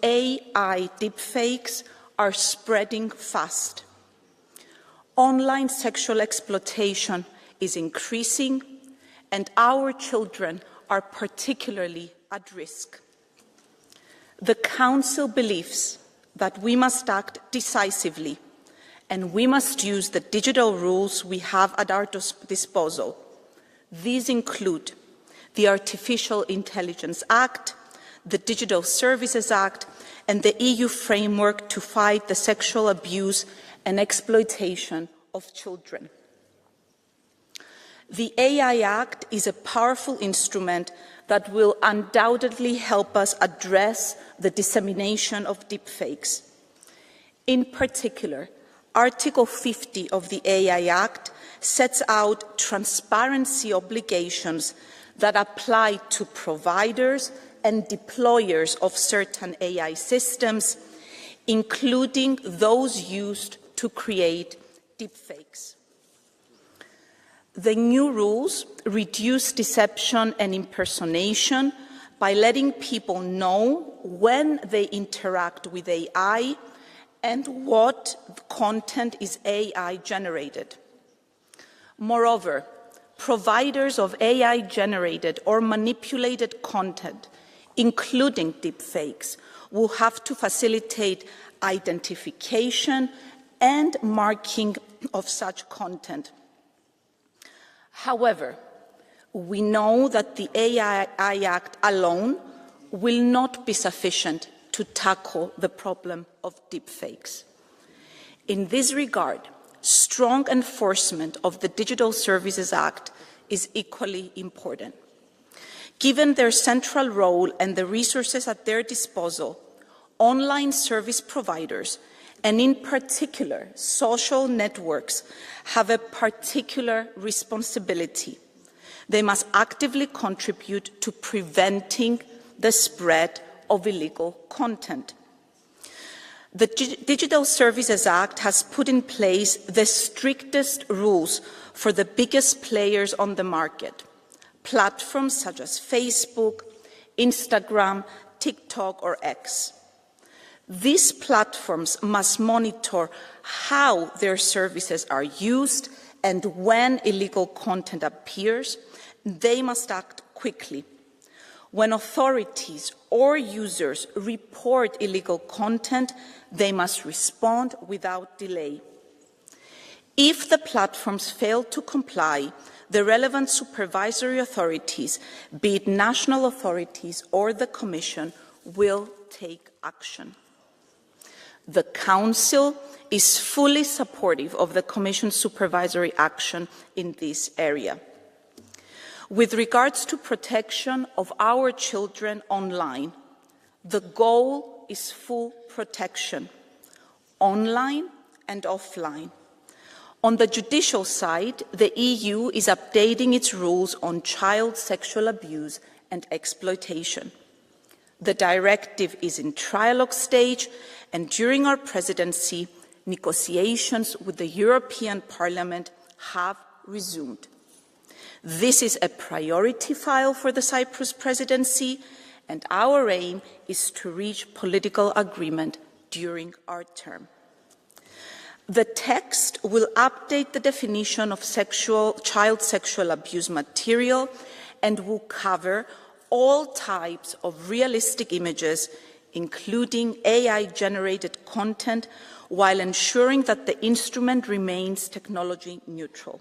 AI deepfakes are spreading fast. Online sexual exploitation is increasing, and our children are particularly at risk. The Council believes that we must act decisively, and we must use the digital rules we have at our disposal. These include the Artificial Intelligence Act, the Digital Services Act, and the EU framework to fight the sexual abuse and exploitation of children. The AI Act is a powerful instrument that will undoubtedly help us address the dissemination of deepfakes. In particular, Article 50 of the AI Act sets out transparency obligations that apply to providers and deployers of certain AI systems, including those used to create deepfakes. The new rules reduce deception and impersonation by letting people know when they interact with AI and what content is AI generated. Moreover, providers of AI-generated or manipulated content, including deepfakes, will have to facilitate identification and marking of such content. However, we know that the AI Act alone will not be sufficient to tackle the problem of deepfakes. In this regard, strong enforcement of the Digital Services Act is equally important. Given their central role and the resources at their disposal, online service providers, and in particular social networks, have a particular responsibility. They must actively contribute to preventing the spread of illegal content. The Digital Services Act has put in place the strictest rules for the biggest players on the market, platforms such as Facebook, Instagram, TikTok, or X. These platforms must monitor how their services are used, and when illegal content appears, they must act quickly. When authorities or users report illegal content, they must respond without delay. If the platforms fail to comply, the relevant supervisory authorities, be it national authorities or the Commission, will take action. The Council is fully supportive of the Commission's supervisory action in this area. With regards to protection of our children online, the goal is full protection, online and offline. On the judicial side, the EU is updating its rules on child sexual abuse and exploitation. The directive is in trilogue stage, and during our presidency, negotiations with the European Parliament have resumed. This is a priority file for the Cyprus presidency, and our aim is to reach political agreement during our term. The text will update the definition of child sexual abuse material and will cover all types of realistic images, including AI-generated content, while ensuring that the instrument remains technology neutral.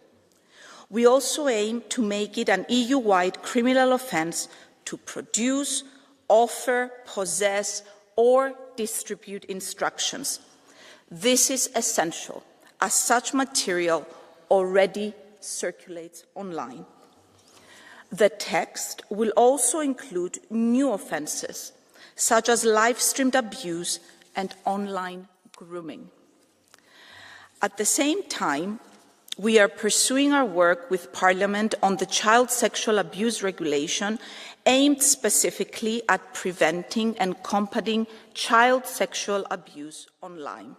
We also aim to make it an EU-wide criminal offence to produce, offer, possess, or distribute instructions. This is essential, as such material already circulates online. The text will also include new offences, such as live-streamed abuse and online grooming. At the same time, we are pursuing our work with Parliament on the Child Sexual Abuse Regulation, aimed specifically at preventing and combating child sexual abuse online.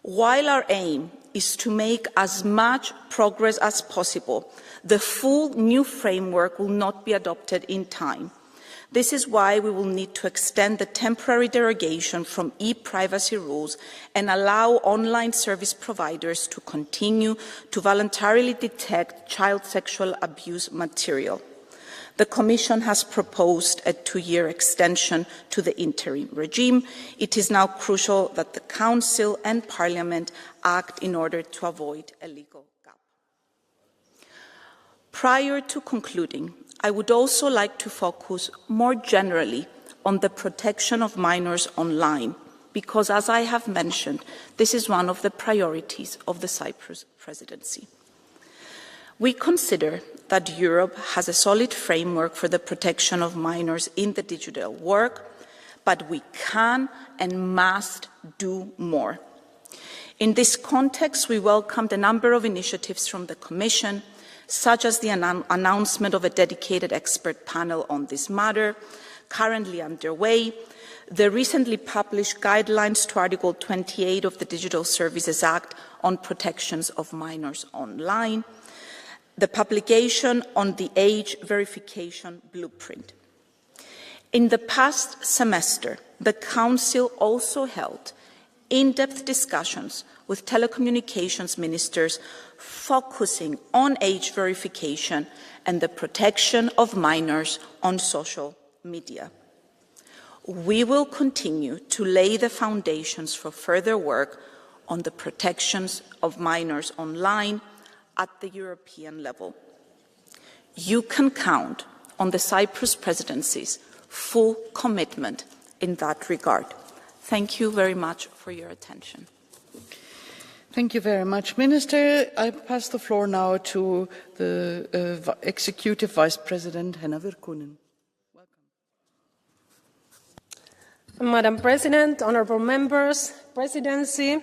While our aim is to make as much progress as possible, the full new framework will not be adopted in time. This is why we will need to extend the temporary derogation from e-privacy rules and allow online service providers to continue to voluntarily detect child sexual abuse material. The Commission has proposed a 2-year extension to the interim regime. It is now crucial that the Council and Parliament act in order to avoid a legal gap. Prior to concluding, I would also like to focus more generally on the protection of minors online, because, as I have mentioned, this is one of the priorities of the Cyprus presidency. We consider that Europe has a solid framework for the protection of minors in the digital world, but we can and must do more. In this context, we welcomed a number of initiatives from the Commission, such as the announcement of a dedicated expert panel on this matter, currently underway, the recently published guidelines to Article 28 of the Digital Services Act on protections of minors online, the publication on the age verification blueprint. In the past semester, the Council also held in-depth discussions with telecommunications ministers focusing on age verification and the protection of minors on social media. We will continue to lay the foundations for further work on the protections of minors online at the European level. You can count on the Cyprus presidency's full commitment in that regard. Thank you very much for your attention. Thank you very much, Minister. I pass the floor now to the Executive Vice President Henna Virkkunen. Madam President, honourable members, Presidency,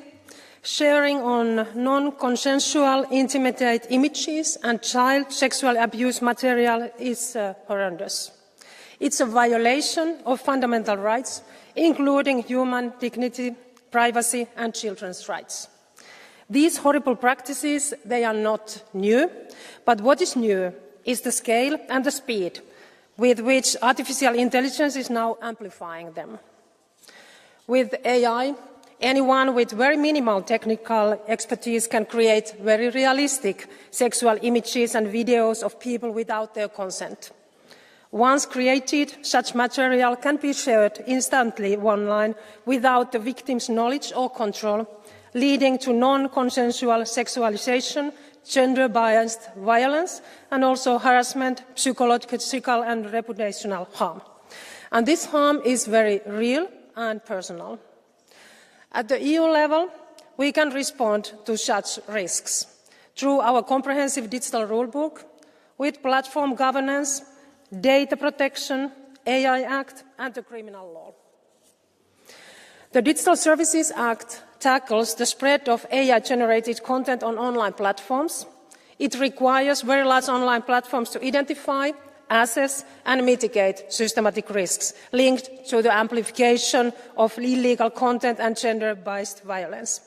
sharing on non-consensual intimate images and child sexual abuse material is horrendous. It's a violation of fundamental rights, including human dignity, privacy and children's rights. These horrible practices, they are not new, but what is new is the scale and the speed with which artificial intelligence is now amplifying them. With AI, anyone with very minimal technical expertise can create very realistic sexual images and videos of people without their consent. Once created, such material can be shared instantly online without the victim's knowledge or control, leading to non-consensual sexualization, gender-biased violence, and also harassment, psychological and reputational harm. And this harm is very real and personal. At the EU level, we can respond to such risks through our comprehensive digital rulebook, with platform governance, data protection, AI Act, and the criminal law. The Digital Services Act tackles the spread of AI-generated content on online platforms. It requires very large online platforms to identify, assess and mitigate systematic risks linked to the amplification of illegal content and gender-based violence,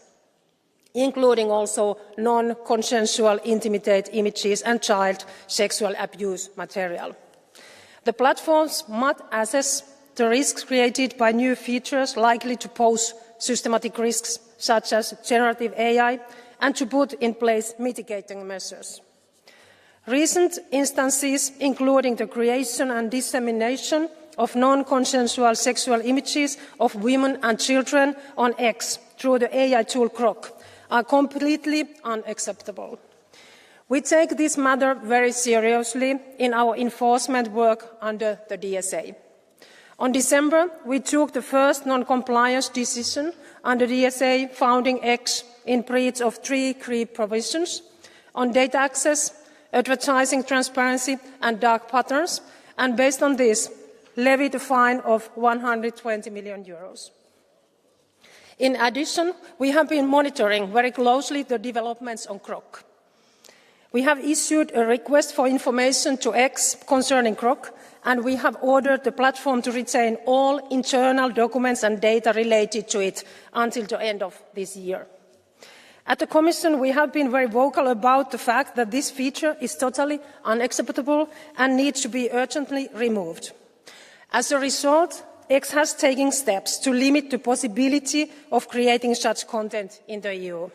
including also non-consensual intimate images and child sexual abuse material. The platforms must assess the risks created by new features likely to pose systematic risks such as generative AI and to put in place mitigating measures. Recent instances, including the creation and dissemination of non-consensual sexual images of women and children on X through the AI tool Grok, are completely unacceptable. We take this matter very seriously in our enforcement work under the DSA. On December, we took the first non-compliance decision under DSA founding X in breach of 3 key provisions on data access, advertising transparency and dark patterns, and based on this, levied a fine of €120 million. In addition, we have been monitoring very closely the developments on Grok. We have issued a request for information to X concerning Grok, and we have ordered the platform to retain all internal documents and data related to it until the end of this year. At the Commission, we have been very vocal about the fact that this feature is totally unacceptable and needs to be urgently removed. As a result, X has taken steps to limit the possibility of creating such content in the EU.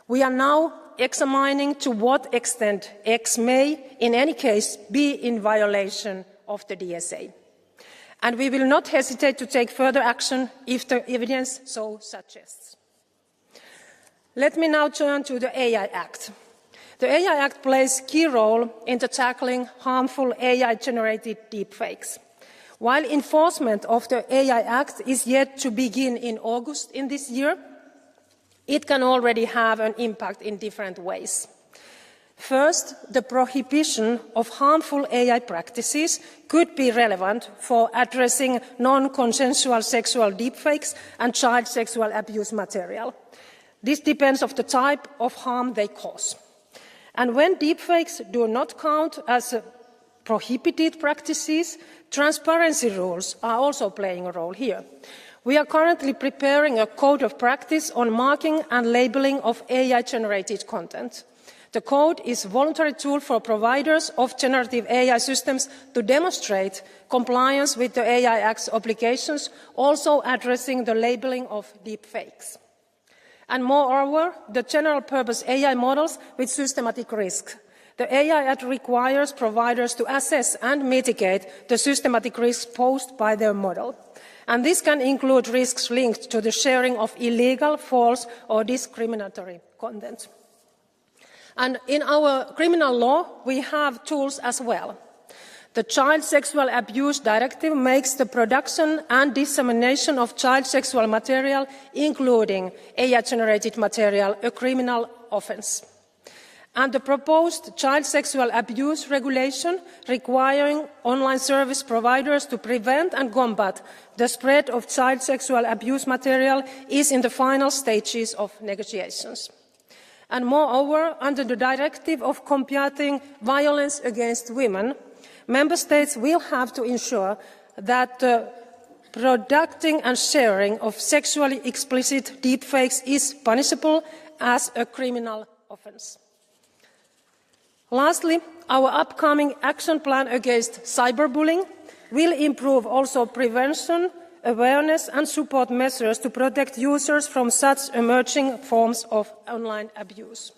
We are now examining to what extent X may, in any case, be in violation of the DSA. And we will not hesitate to take further action if the evidence so suggests. Let me now turn to the AI Act. The AI Act plays a key role in tackling harmful AI-generated deepfakes. While enforcement of the AI Act is yet to begin in August in this year, it can already have an impact in different ways. First, the prohibition of harmful AI practices could be relevant for addressing non-consensual sexual deepfakes and child sexual abuse material. This depends on the type of harm they cause. And when deepfakes do not count as prohibited practices, transparency rules are also playing a role here. We are currently preparing a code of practice on marking and labelling of AI-generated content. The code is a voluntary tool for providers of generative AI systems to demonstrate compliance with the AI Act's obligations, also addressing the labelling of deepfakes. And moreover, the general-purpose AI models with systematic risk. The AI Act requires providers to assess and mitigate the systematic risks posed by their model. And this can include risks linked to the sharing of illegal, false, or discriminatory content. And in our criminal law, we have tools as well. The Child Sexual Abuse Directive makes the production and dissemination of child sexual material, including AI-generated material, a criminal offence. And the proposed child sexual abuse regulation requiring online service providers to prevent and combat the spread of child sexual abuse material is in the final stages of negotiations. And moreover, under the Directive of Combating Violence Against Women, Member States will have to ensure that the producing and sharing of sexually explicit deepfakes is punishable as a criminal offence. Lastly, our upcoming action plan against cyberbullying will improve also prevention, awareness and support measures to protect users from such emerging forms of online abuse.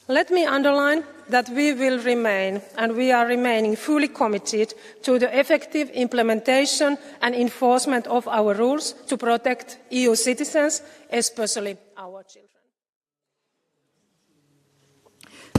Let me underline that we will remain, and we are remaining fully committed to the effective implementation and enforcement of our rules to protect EU citizens, especially our children.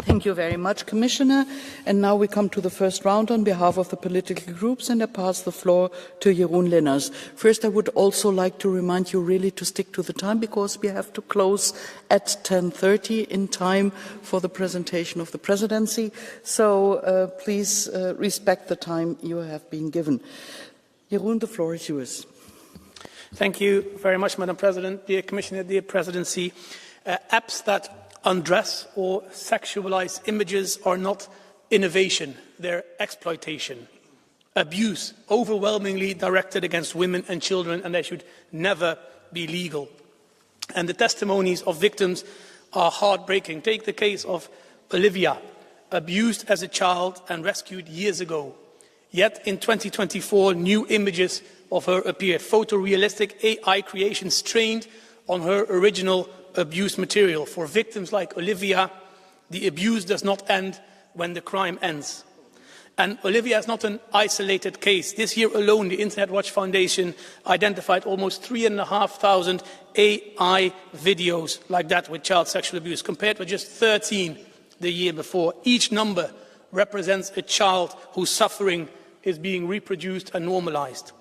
Thank you very much, Commissioner. And now we come to the first round on behalf of the political groups, and I pass the floor to Jeroen Lenaers. First, I would also like to remind you really to stick to the time, because we have to close at 10:30 in time for the presentation of the presidency. So please respect the time you have been given. Jeroen, the floor is yours. Thank you very much, Madam President, dear Commissioner, dear Presidency. Apps that undress or sexualize images are not innovation, they're exploitation. Abuse, overwhelmingly directed against women and children, and they should never be legal. And the testimonies of victims are heartbreaking. Take the case of Olivia, abused as a child and rescued years ago. Yet in 2024, new images of her appeared, photorealistic AI creations trained on her original abuse material. For victims like Olivia, the abuse does not end when the crime ends. And Olivia is not an isolated case. This year alone, the Internet Watch Foundation identified almost 3,500 AI videos like that with child sexual abuse, compared with just 13 the year before. Each number represents a child whose suffering is being reproduced and normalized.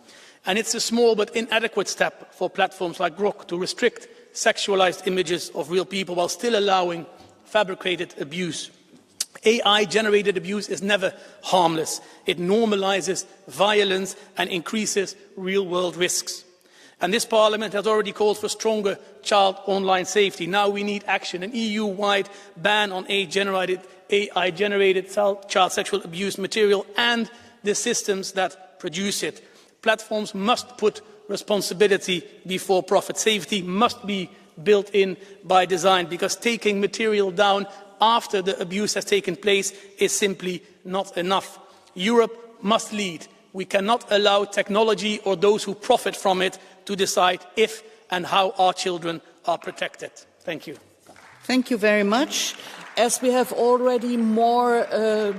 And it's a small but inadequate step for platforms like Grok to restrict sexualized images of real people while still allowing fabricated abuse. AI-generated abuse is never harmless. It normalizes violence and increases real-world risks. And this Parliament has already called for stronger child online safety. Now we need action, an EU-wide ban on AI-generated child sexual abuse material and the systems that produce it. Platforms must put responsibility before profit. Safety must be built in by design, because taking material down after the abuse has taken place is simply not enough. Europe must lead We cannot allow technology or those who profit from it to decide if and how our children are protected. Thank you. Thank you very much. As we have already more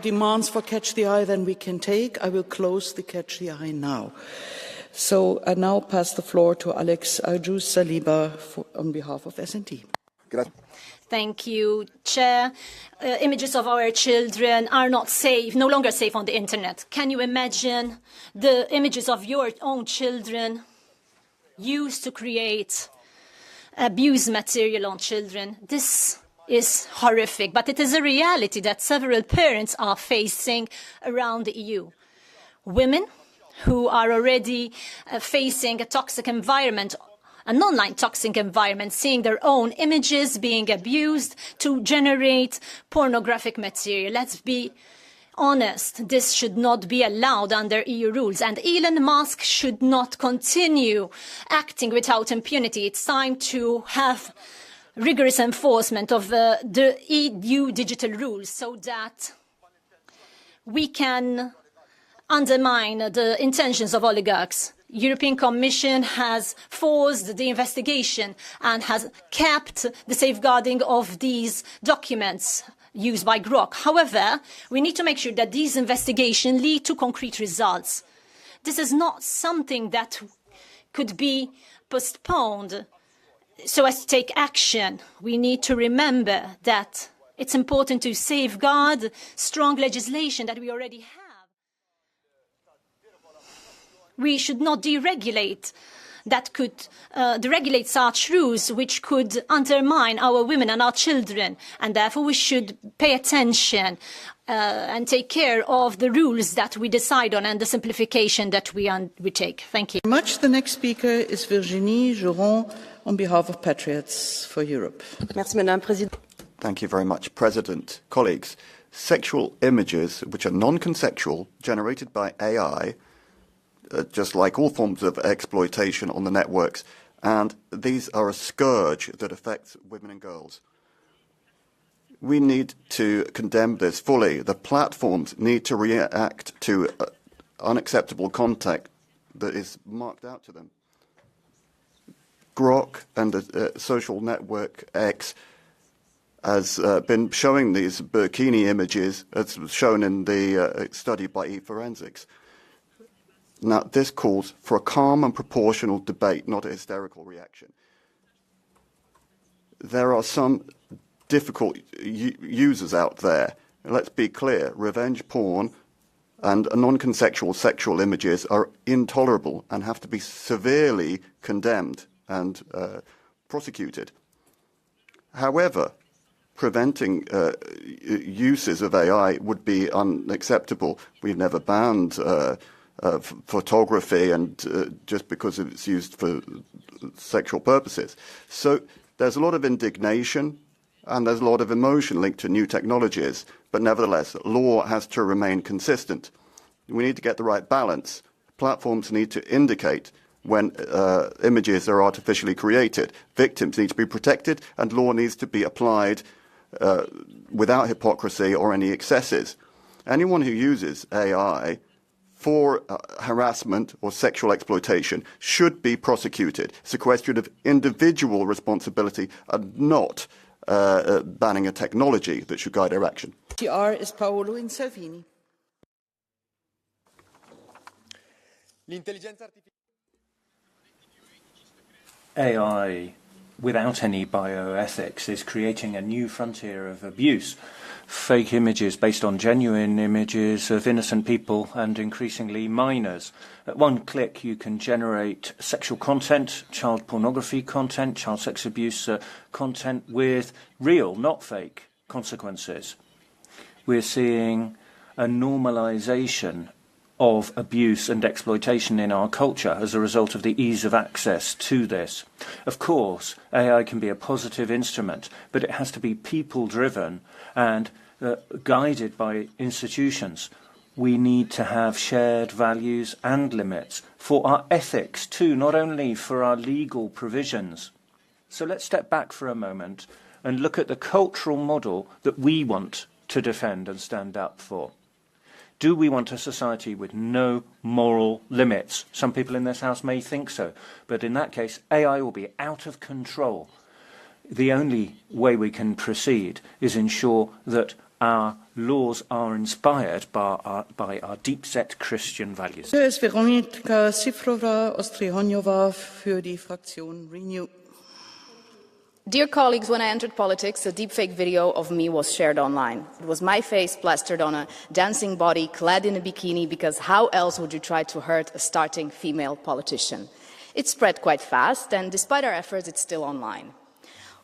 demands for Catch the Eye than we can take, I will close the Catch the Eye now. So I now pass the floor to Alex Agius-Saliba on behalf of S&D. Thank you, Chair. Images of our children are not safe, no longer safe on the internet. Can you imagine the images of your own children used to create abuse material on children? This is horrific, but it is a reality that several parents are facing around the EU. Women who are already facing a toxic environment, an online toxic environment, seeing their own images being abused to generate pornographic material. Let's be honest, this should not be allowed under EU rules, and Elon Musk should not continue acting without impunity. It's time to have rigorous enforcement of the EU digital rules so that we can undermine the intentions of oligarchs. European Commission has forced the investigation and has kept the safeguarding of these documents used by Grok. However, we need to make sure that these investigations lead to concrete results. This is not something that could be postponed so as to take action. We need to remember that it's important to safeguard strong legislation that we already have. We should not deregulate that could deregulate such rules which could undermine our women and our children, and therefore we should pay attention and take care of the rules that we decide on and the simplification that we take. Thank you. Much. The next speaker is Virginie Joron on behalf of Patriots for Europe. Thank you very much, President. Colleagues, sexual images which are non-consensual, generated by AI, just like all forms of exploitation on the networks, and these are a scourge that affects women and girls. We need to condemn this fully. The platforms need to react to unacceptable content that is marked out to them. Grok and the social network X has been showing these bikini images, as shown in the study by eForensics. Now, this calls for a calm and proportional debate, not a hysterical reaction. There are some difficult users out there. Let's be clear, revenge porn and non-consensual sexual images are intolerable and have to be severely condemned and prosecuted. However, preventing uses of AI would be unacceptable. We've never banned photography and just because it's used for sexual purposes. So there's a lot of indignation and there's a lot of emotion linked to new technologies, but nevertheless, law has to remain consistent. We need to get the right balance. Platforms need to indicate when images are artificially created. Victims need to be protected and law needs to be applied without hypocrisy or any excesses. Anyone who uses AI for harassment or sexual exploitation should be prosecuted. It's a question of individual responsibility and not banning a technology that should guide our action. TR is Paolo Inselvini. AI, without any bioethics, is creating a new frontier of abuse. Fake images based on genuine images of innocent people and increasingly minors. At one click, you can generate sexual content, child pornography content, child sex abuse content with real, not fake, consequences. We're seeing a normalization of abuse and exploitation in our culture as a result of the ease of access to this. Of course, AI can be a positive instrument, but it has to be people-driven and guided by institutions. We need to have shared values and limits for our ethics too, not only for our legal provisions. So let's step back for a moment and look at the cultural model that we want to defend and stand up for. Do we want a society with no moral limits? Some people in this House may think so, but in that case, AI will be out of control. The only way we can proceed is ensure that our laws are inspired by our deep-set Christian values. Veronika Sifrova-Ostrihonjova für die Fraktion Renew. Dear colleagues, when I entered politics, a deepfake video of me was shared online. It was my face plastered on a dancing body clad in a bikini, because how else would you try to hurt a starting female politician? It spread quite fast, and despite our efforts, it's still online.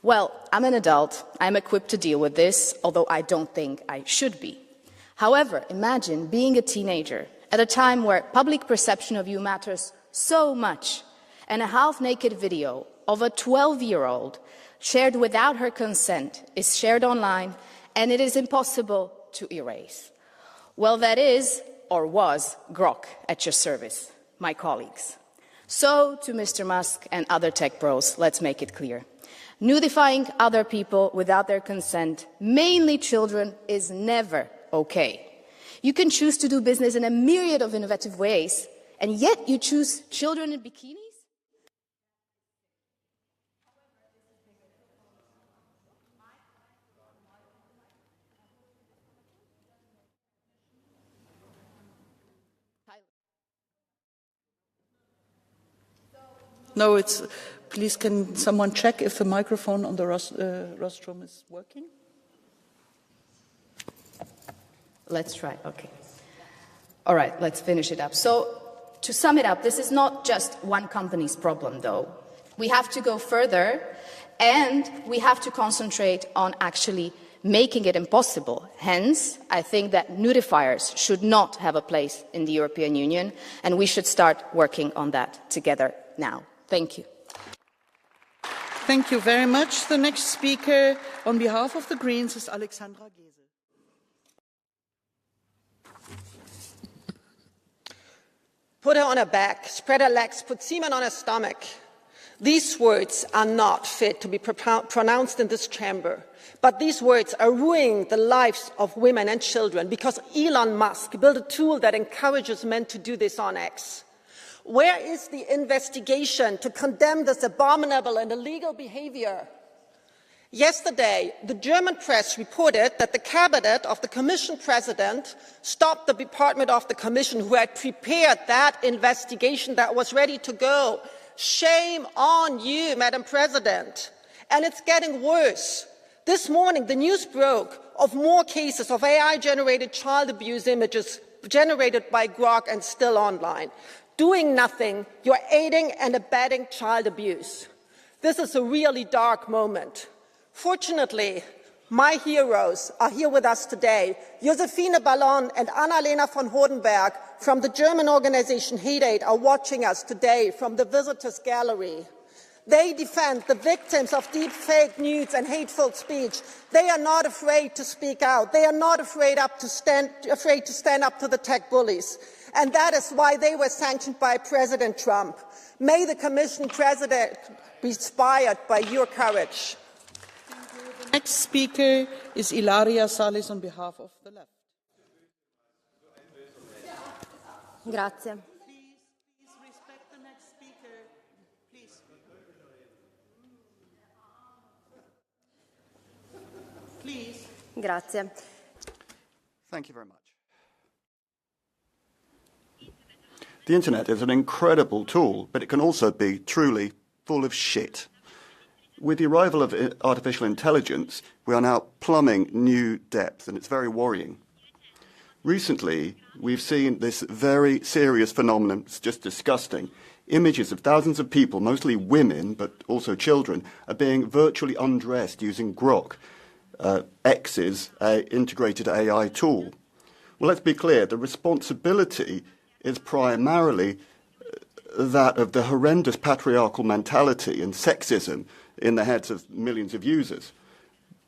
Well, I'm an adult. I'm equipped to deal with this, although I don't think I should be. However, imagine being a teenager at a time where public perception of you matters so much, and a half-naked video of a 12-year-old shared without her consent is shared online, and it is impossible to erase. Well, that is, or was, Grok at your service, my colleagues. So, to Mr. Musk and other tech bros, let's make it clear. Nudifying other people without their consent, mainly children, is never okay. You can choose to do business in a myriad of innovative ways, and yet you choose children in bikinis? No, it's. Please, can someone check if the microphone on the rostrum is working? Let's try, okay. All right, let's finish it up. So, to sum it up, this is not just one company's problem, though. We have to go further, and we have to concentrate on actually making it impossible. Hence, I think that nudifiers should not have a place in the European Union, and we should start working on that together now. Thank you. Thank you very much. The next speaker on behalf of the Greens is Alexandra Gese. Put her on her back, spread her legs, put semen on her stomach. These words are not fit to be pronounced in this chamber. But these words are ruining the lives of women and children because Elon Musk built a tool that encourages men to do this on X. Where is the investigation to condemn this abominable and illegal behavior? Yesterday, the German press reported that the cabinet of the Commission President stopped the department of the Commission who had prepared that investigation that was ready to go. Shame on you, Madam President. And it's getting worse. This morning, the news broke of more cases of AI-generated child abuse images generated by Grok and still online. Doing nothing, you're aiding and abetting child abuse. This is a really dark moment. Fortunately, my heroes are here with us today. Josephine Ballon and Annalena von Hodenberg from the German organization Hate are watching us today from the visitors' gallery. They defend the victims of deep fake news and hateful speech. They are not afraid to speak out. They are not afraid to stand up to the tech bullies. And that is why they were sanctioned by President Trump. May the Commission President be inspired by your courage. The next speaker is Ilaria Salis on behalf of the left. Grazie. Please respect the next speaker. Please. Please. Grazie. Thank you very much. The internet is an incredible tool, but it can also be truly full of shit. With the arrival of artificial intelligence, we are now plumbing new depths, and it's very worrying. Recently, we've seen this very serious phenomenon. It's just disgusting. Images of thousands of people, mostly women, but also children, are being virtually undressed using Grok, X's integrated AI tool. Well, let's be clear, the responsibility is primarily that of the horrendous patriarchal mentality and sexism in the heads of millions of users.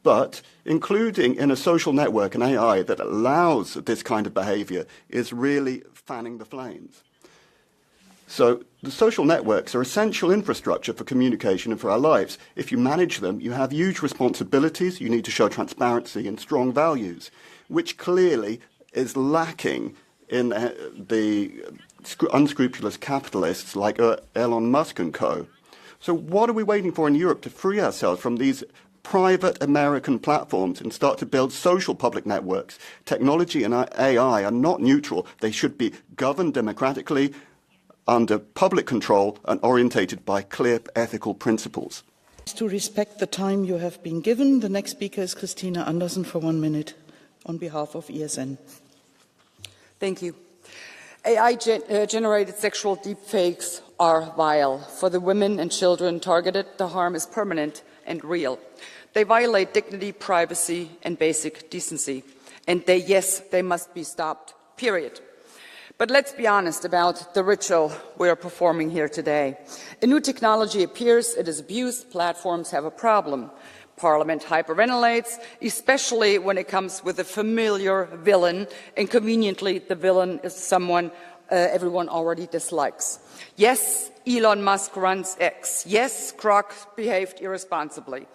But including in a social network an AI that allows this kind of behavior is really fanning the flames. So the social networks are essential infrastructure for communication and for our lives. If you manage them, you have huge responsibilities. You need to show transparency and strong values, which clearly is lacking in the unscrupulous capitalists like Elon Musk and co. So what are we waiting for in Europe to free ourselves from these private American platforms and start to build social public networks? Technology and AI are not neutral. They should be governed democratically, under public control and orientated by clear ethical principles. To respect the time you have been given, the next speaker is Christina Andersen for 1 minute on behalf of ESN. Thank you. AI-generated sexual deepfakes are vile. For the women and children targeted, the harm is permanent and real. They violate dignity, privacy, and basic decency. And they must be stopped, period. But let's be honest about the ritual we are performing here today. A new technology appears, it is abused, platforms have a problem. Parliament hyperventilates, especially when it comes with a familiar villain, and conveniently the villain is someone everyone already dislikes. Yes, Elon Musk runs X. Yes, Kroc behaved irresponsibly.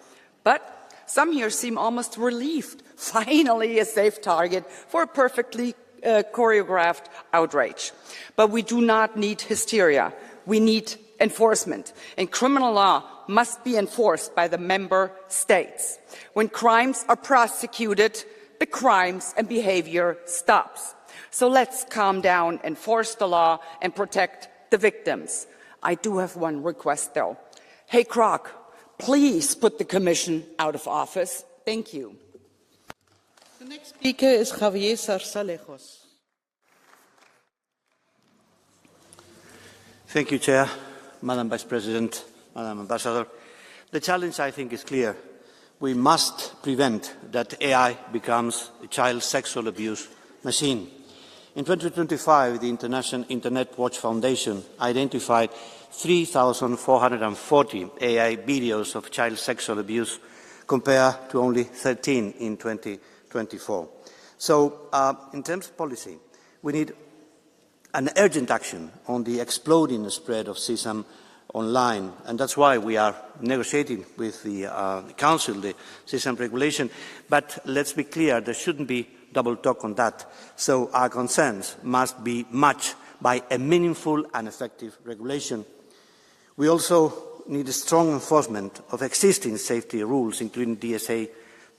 But some here seem almost relieved. Finally, a safe target for a perfectly choreographed outrage. But we do not need hysteria. We need enforcement. And criminal law must be enforced by the member states. When crimes are prosecuted, the crimes and behavior stops. So let's calm down, enforce the law, and protect the victims. I do have one request, though. Hey, Kroc, please put the Commission out of office. Thank you. The next speaker is Javier Zarzalejos. Thank you, Chair, Madam Vice President, Madam Ambassador. The challenge, I think, is clear. We must prevent that AI becomes a child sexual abuse machine. In 2025, the International Internet Watch Foundation identified 3,440 AI videos of child sexual abuse, compared to only 13 in 2024. So, in terms of policy, we need an urgent action on the exploding spread of CSAM online, and that's why we are negotiating with the Council the CSAM regulation. But let's be clear, there shouldn't be double talk on that. So our concerns must be matched by a meaningful and effective regulation. We also need a strong enforcement of existing safety rules, including DSA,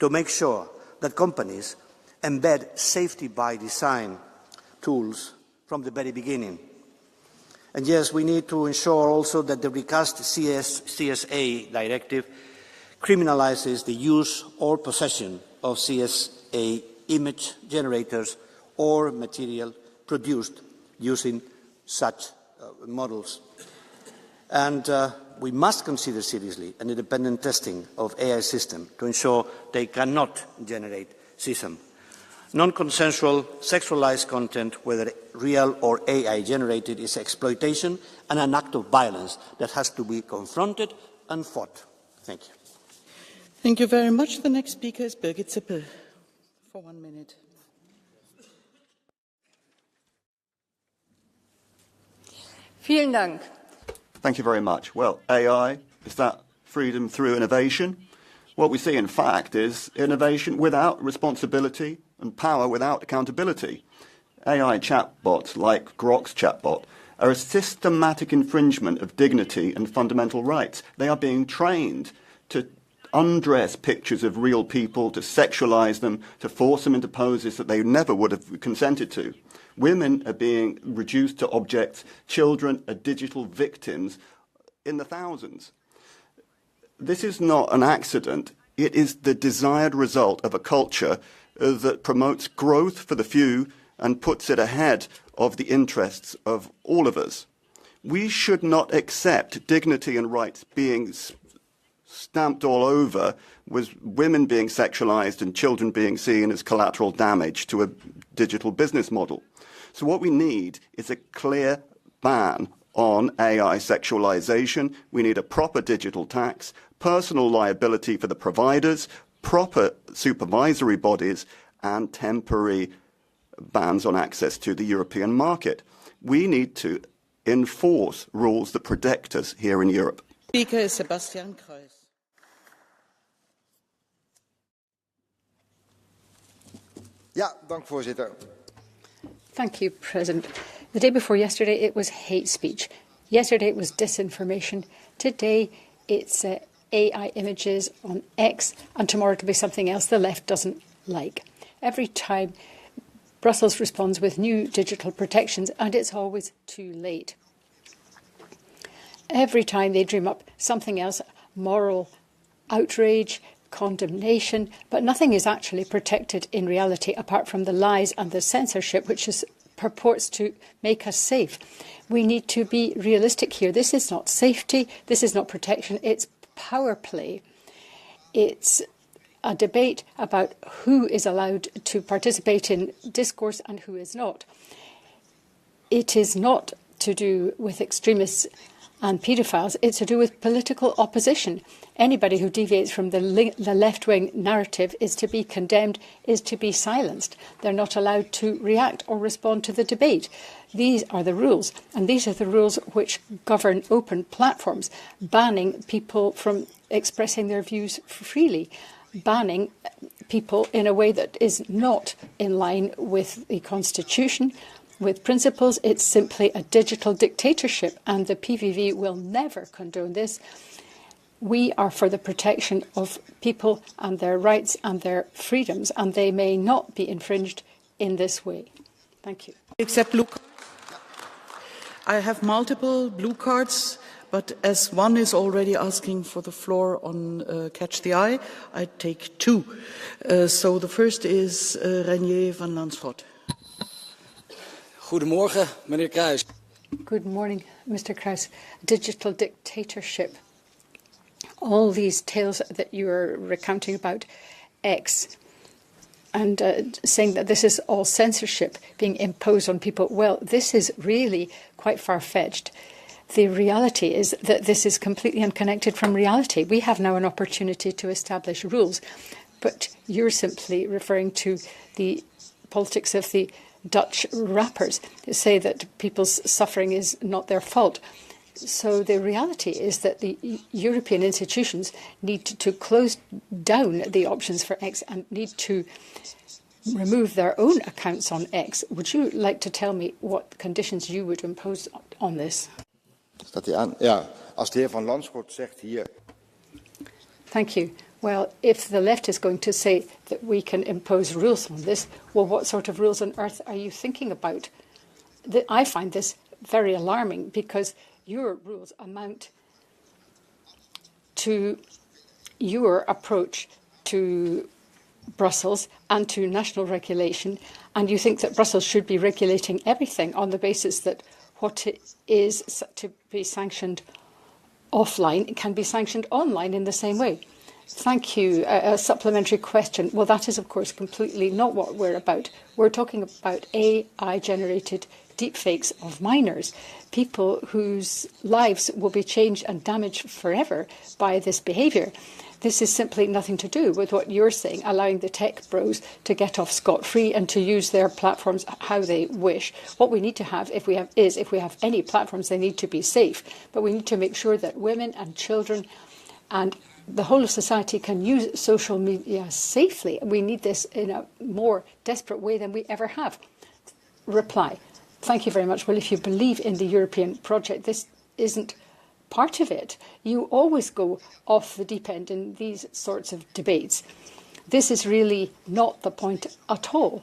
to make sure that companies embed safety by design tools from the very beginning. And yes, we need to ensure also that the recast CSA directive criminalizes the use or possession of CSA image generators or material produced using such models. And we must consider seriously an independent testing of AI systems to ensure they cannot generate CSAM. Non-consensual sexualized content, whether real or AI generated, is exploitation and an act of violence that has to be confronted and fought. Thank you. Thank you very much. The next speaker is Birgit Sippel for 1 minute. Vielen Dank. Thank you very much. Well, AI, is that freedom through innovation? What we see, in fact, is innovation without responsibility and power without accountability. AI chatbots, like Grok's chatbot, are a systematic infringement of dignity and fundamental rights. They are being trained to undress pictures of real people, to sexualize them, to force them into poses that they never would have consented to. Women are being reduced to objects. Children are digital victims in the thousands. This is not an accident. It is the desired result of a culture that promotes growth for the few and puts it ahead of the interests of all of us. We should not accept dignity and rights being stamped all over, with women being sexualized and children being seen as collateral damage to a digital business model. So what we need is a clear ban on AI sexualization. We need a proper digital tax, personal liability for the providers, proper supervisory bodies, and temporary bans on access to the European market. We need to enforce rules that protect us here in Europe. Speaker is Sebastian Kruis. Ja, dank voorzitter. Thank you, President. The day before yesterday, it was hate speech. Yesterday, it was disinformation. Today, it's AI images on X, and tomorrow it'll be something else the left doesn't like. Every time, Brussels responds with new digital protections, and it's always too late. Every time they dream up something else, moral outrage, condemnation, but nothing is actually protected in reality apart from the lies and the censorship, which purports to make us safe. We need to be realistic here. This is not safety, this is not protection, it's power play. It's a debate about who is allowed to participate in discourse and who is not. It is not to do with extremists and paedophiles, it's to do with political opposition. Anybody who deviates from the left-wing narrative is to be condemned, is to be silenced. They're not allowed to react or respond to the debate. These are the rules, and these are the rules which govern open platforms, banning people from expressing their views freely, banning people in a way that is not in line with the Constitution, with principles. It's simply a digital dictatorship, and the PVV will never condone this. We are for the protection of people and their rights and their freedoms, and they may not be infringed in this way. Thank you. Except Luke. I have multiple blue cards, but as one is already asking for the floor on Catch the Eye, I take two. So the first is Renier van Lansford. Goedemorgen, meneer Kruis. Good morning, Mr. Kruis. Digital dictatorship. All these tales that you are recounting about X and saying that this is all censorship being imposed on people, well, this is really quite far-fetched. The reality is that this is completely unconnected from reality. We have now an opportunity to establish rules, but you're simply referring to the politics of the Dutch rappers who say that people's suffering is not their fault. So the reality is that the European institutions need to close down the options for X and need to remove their own accounts on X. Would you like to tell me what conditions you would impose on this? Staat hij aan? Ja, als de heer Van Lansford zegt hier. Thank you. Well, if the left is going to say that we can impose rules on this, well, what sort of rules on earth are you thinking about? I find this very alarming because your rules amount to your approach to Brussels and to national regulation, and you think that Brussels should be regulating everything on the basis that what is to be sanctioned offline can be sanctioned online in the same way. Thank you. A supplementary question. Well, that is, of course, completely not what we're about. We're talking about AI-generated deepfakes of minors, people whose lives will be changed and damaged forever by this behaviour. This is simply nothing to do with what you're saying, allowing the tech bros to get off scot-free and to use their platforms how they wish. What we need to have, if we have any platforms, they need to be safe. But we need to make sure that women and children and the whole of society can use social media safely. We need this in a more desperate way than we ever have. Reply. Thank you very much. Well, if you believe in the European project, this isn't part of it. You always go off the deep end in these sorts of debates. This is really not the point at all.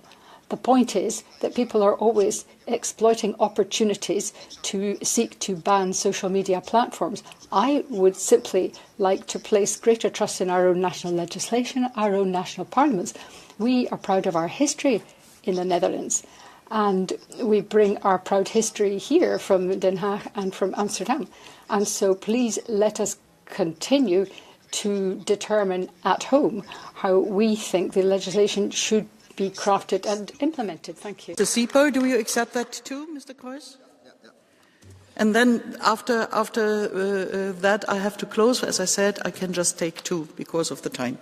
The point is that people are always exploiting opportunities to seek to ban social media platforms. I would simply like to place greater trust in our own national legislation, our own national parliaments. We are proud of our history in the Netherlands, and we bring our proud history here from Den Haag and from Amsterdam. And so please let us continue to determine at home how we think the legislation should be crafted and implemented. Thank you. Mr. Sieper, do you accept that too, Mr. Kruis? And then after that, I have to close. As I said, I can just take two because of the time.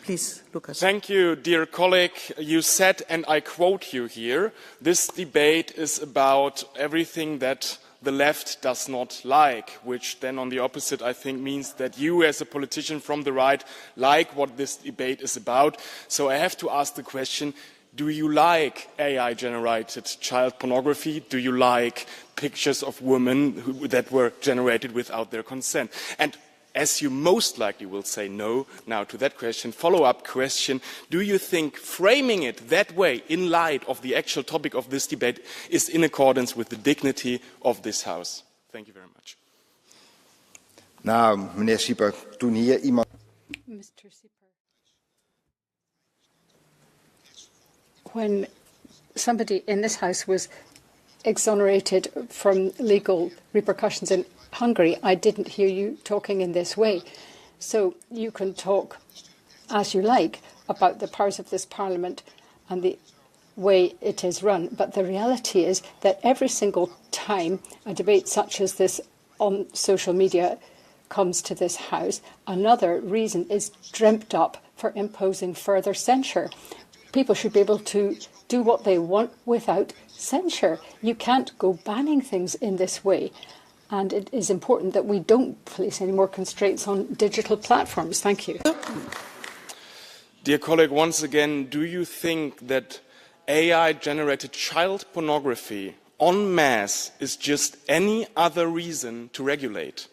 Please, Lukas. Thank you, dear colleague. You said, and I quote you here, this debate is about everything that the left does not like, which then on the opposite, I think, means that you as a politician from the right like what this debate is about. So I have to ask the question, Do you like AI-generated child pornography? Do you like pictures of women that were generated without their consent? And as you most likely will say no now to that question, follow-up question, do you think framing it that way in light of the actual topic of this debate is in accordance with the dignity of this House? Thank you very much. Nou, meneer Sieper, toen hier iemand... Mr. Sieper. When somebody in this House was exonerated from legal repercussions in Hungary, I didn't hear you talking in this way. So you can talk as you like about the powers of this Parliament and the way it is run. But the reality is that every single time a debate such as this on social media comes to this House, another reason is dreamt up for imposing further censure. People should be able to do what they want without censure. You can't go banning things in this way. And it is important that we don't place any more constraints on digital platforms. Thank you. Dear colleague, once again, do you think that AI-generated child pornography en masse is just any other reason to regulate?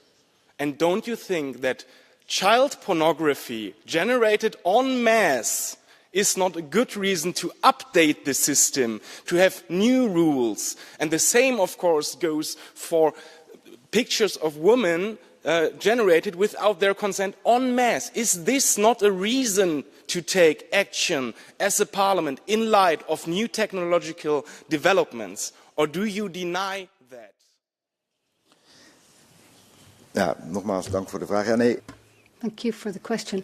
And don't you think that child pornography generated en masse is not a good reason to update the system, to have new rules? And the same, of course, goes for pictures of women generated without their consent en masse. Is this not a reason to take action as a parliament in light of new technological developments? Or do you deny that? Ja, nogmaals, dank voor de vraag. Ja, nee. Thank you for the question.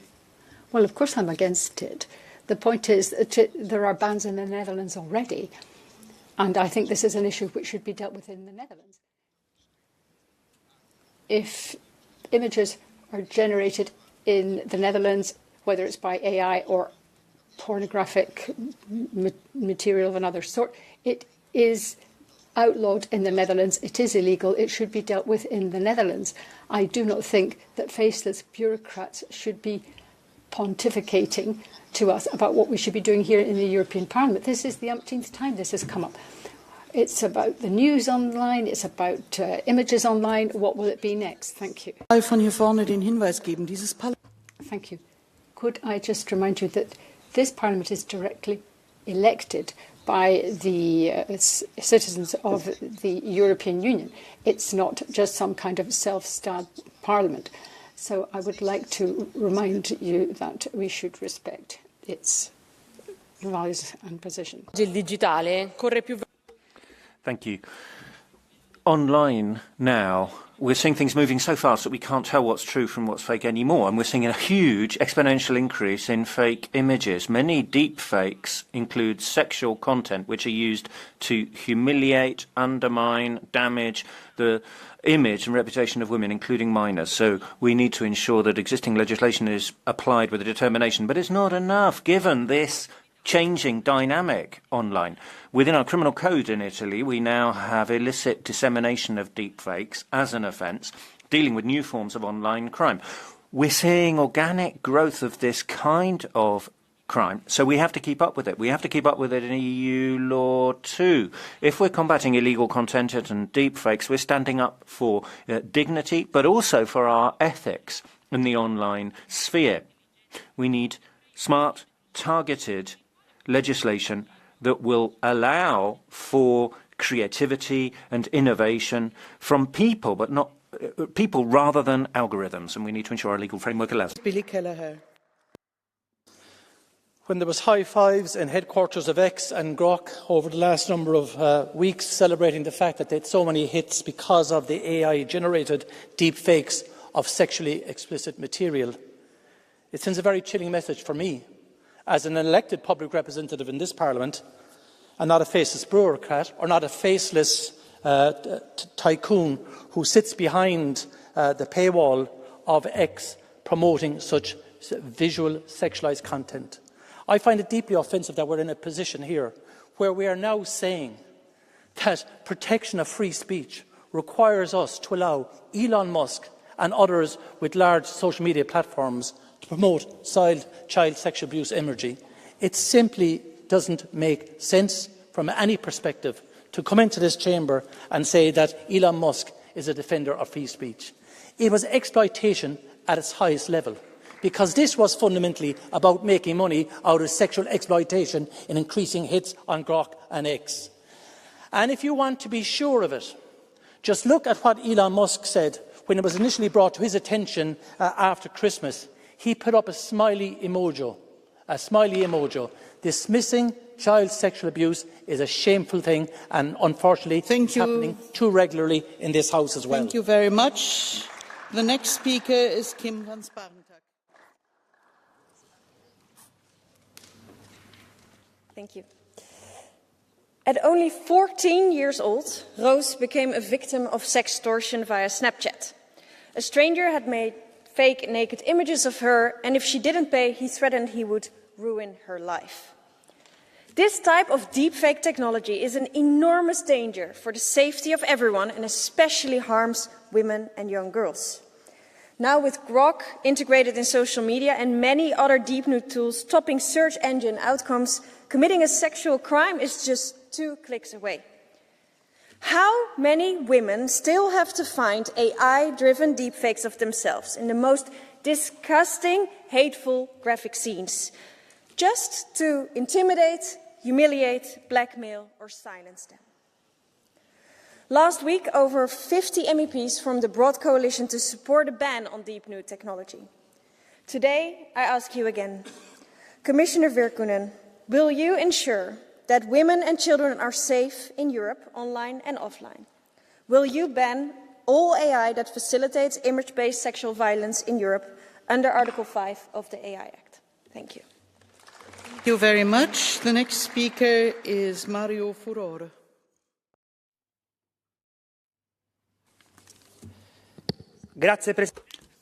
Well, of course I'm against it. The point is that there are bans in the Netherlands already, and I think this is an issue which should be dealt with in the Netherlands. If images are generated in the Netherlands, whether it's by AI or pornographic material of another sort, it is outlawed in the Netherlands. It is illegal. It should be dealt with in the Netherlands. I do not think that faceless bureaucrats should be pontificating to us about what we should be doing here in the European Parliament. This is the umpteenth time this has come up. It's about the news online, it's about images online. What will it be next? Thank you. Von hier vorne den Hinweis geben, dieses Thank you. Could I just remind you that this Parliament is directly elected by the citizens of the European Union. It's not just some kind of self-styled Parliament. So I would like to remind you that we should respect its values and position. Thank you. Online now, we're seeing things moving so fast that we can't tell what's true from what's fake anymore. And we're seeing a huge exponential increase in fake images. Many deep fakes include sexual content which are used to humiliate, undermine, damage the image and reputation of women, including minors. So we need to ensure that existing legislation is applied with a determination. But it's not enough, given this changing dynamic online. Within our criminal code in Italy, we now have illicit dissemination of deepfakes as an offence, dealing with new forms of online crime. We're seeing organic growth of this kind of crime, so we have to keep up with it. We have to keep up with it in EU law too. If we're combating illegal content and deepfakes, we're standing up for dignity, but also for our ethics in the online sphere. We need smart, targeted legislation that will allow for creativity and innovation from people, but not people rather than algorithms, and we need to ensure our legal framework allows. When there was high fives in headquarters of X and Grok over the last number of weeks celebrating the fact that they had so many hits because of the AI-generated deep fakes of sexually explicit material, it sends a very chilling message for me as an elected public representative in this Parliament, and not a faceless bureaucrat or not a faceless tycoon who sits behind the paywall of X promoting such visual sexualised content. I find it deeply offensive that we're in a position here where we are now saying that protection of free speech requires us to allow Elon Musk and others with large social media platforms to promote child sexual abuse imagery. It's simply doesn't make sense from any perspective to come into this chamber and say that Elon Musk is a defender of free speech. It was exploitation at its highest level, because this was fundamentally about making money out of sexual exploitation and increasing hits on Grok and X. And if you want to be sure of it, just look at what Elon Musk said when it was initially brought to his attention after Christmas. He put up a smiley emoji, dismissing child sexual abuse is a shameful thing, and unfortunately it's happening too regularly in this House as well. Thank you very much. The next speaker is Kim van Sparentak. Thank you. At only 14 years old, Roos became a victim of sextortion via Snapchat. A stranger had made fake naked images of her, and if she didn't pay, he threatened he would ruin her life. This type of deepfake technology is an enormous danger for the safety of everyone, and especially harms women and young girls. Now with Grok integrated in social media and many other deep new tools topping search engine outcomes, committing a sexual crime is just 2 clicks away. How many women still have to find AI-driven deepfakes of themselves in the most disgusting, hateful graphic scenes, just to intimidate, humiliate, blackmail, or silence them? Last week, over 50 MEPs formed a broad coalition to support a ban on deep new technology. Today, I ask you again, Commissioner Virkkunen, will you ensure that women and children are safe in Europe, online and offline? Will you ban all AI that facilitates image-based sexual violence in Europe under Article 5 of the AI Act? Thank you. Thank you very much. The next speaker is Mario Furore.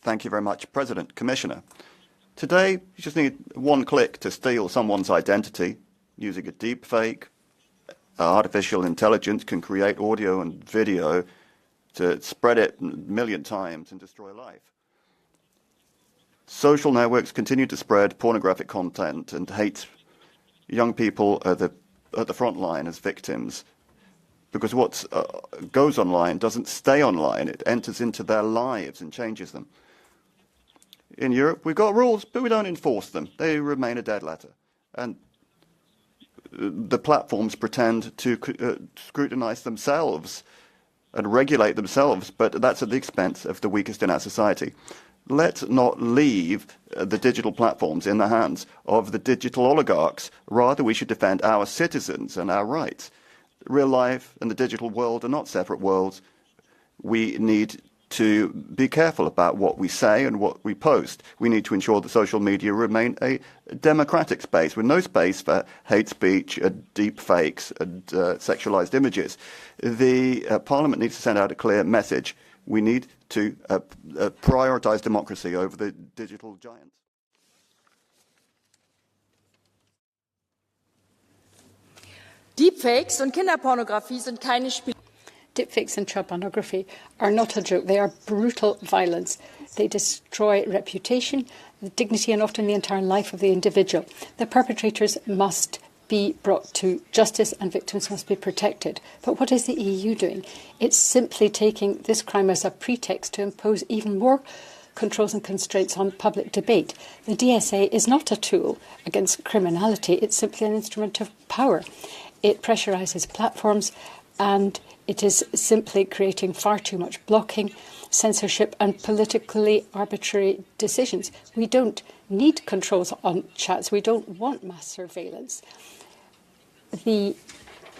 Thank you very much, President, Commissioner. Today, you just need 1 click to steal someone's identity. Using a deepfake, artificial intelligence can create audio and video to spread it 1 million times and destroy life. Social networks continue to spread pornographic content and hate young people at the front line as victims, because what goes online doesn't stay online. It enters into their lives and changes them. In Europe, we've got rules, but we don't enforce them. They remain a dead letter. And the platforms pretend to scrutinize themselves and regulate themselves, but that's at the expense of the weakest in our society. Let's not leave the digital platforms in the hands of the digital oligarchs. Rather, we should defend our citizens and our rights. Real life and the digital world are not separate worlds. We need to be careful about what we say and what we post. We need to ensure that social media remain a democratic space with no space for hate speech, deep fakes and sexualized images. The Parliament needs to send out a clear message. We need to prioritize democracy over the digital giants. Deepfakes und Kinderpornografie sind keine Spiele. Deepfakes and child pornography are not a joke. They are brutal violence. They destroy reputation, the dignity, and often the entire life of the individual. The perpetrators must be brought to justice and victims must be protected. But what is the EU doing? It's simply taking this crime as a pretext to impose even more controls and constraints on public debate. The DSA is not a tool against criminality. It's simply an instrument of power. It pressurizes platforms, and it is simply creating far too much blocking, censorship and politically arbitrary decisions. We don't need controls on chats. We don't want mass surveillance. The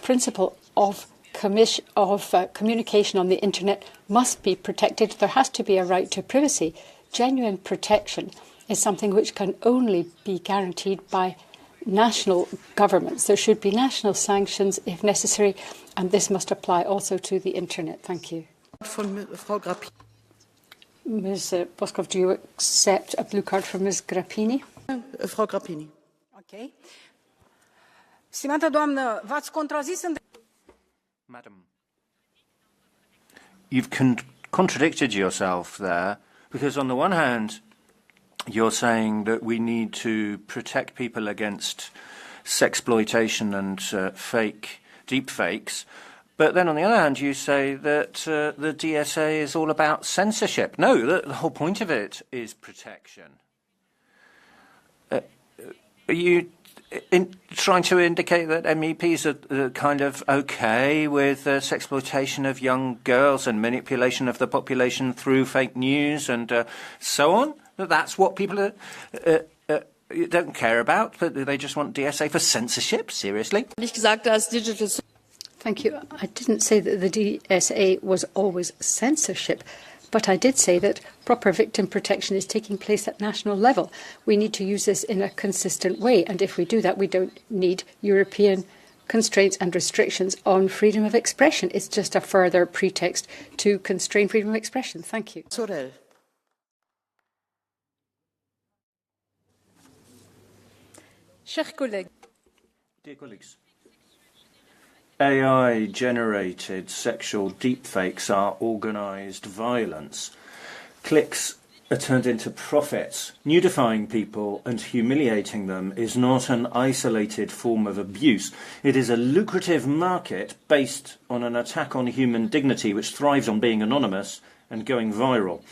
principle of communication on the internet must be protected. There has to be a right to privacy. Genuine protection is something which can only be guaranteed by national governments. There should be national sanctions if necessary, and this must apply also to the internet. Thank you. Ms. Bossorf, do you accept a blue card from Ms. Grappini? Frau Grappini. Okay. Stimată doamnă, v-ați contrazis în... Madam, you've contradicted yourself there, because on the one hand, you're saying that we need to protect people against sexploitation and fake deepfakes. But then on the other hand, you say that the DSA is all about censorship. No, the whole point of it is protection. Are you trying to indicate that MEPs are kind of okay with sexploitation of young girls and manipulation of the population through fake news and so on? That's what people don't care about, but they just want DSA for censorship? Seriously? Thank you. I didn't say that the DSA was always censorship, but I did say that proper victim protection is taking place at national level. We need to use this in a consistent way, and if we do that, we don't need European constraints and restrictions on freedom of expression. It's just a further pretext to constrain freedom of expression. Thank you. Sorel. Dear colleagues, AI-generated sexual deepfakes are organised violence. Clicks are turned into profits. Nudifying people and humiliating them is not an isolated form of abuse. It is a lucrative market based on an attack on human dignity which thrives on being anonymous and going viral.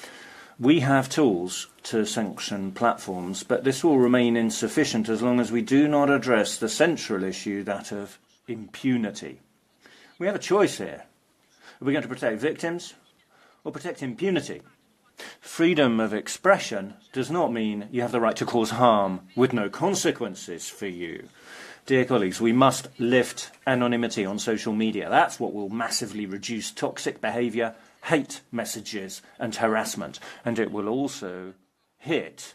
We have tools to sanction platforms, but this will remain insufficient as long as we do not address the central issue, that of impunity. We have a choice here. Are we going to protect victims or protect impunity? Freedom of expression does not mean you have the right to cause harm with no consequences for you. Dear colleagues, we must lift anonymity on social media. That's what will massively reduce toxic behaviour, hate messages and harassment. And it will also hit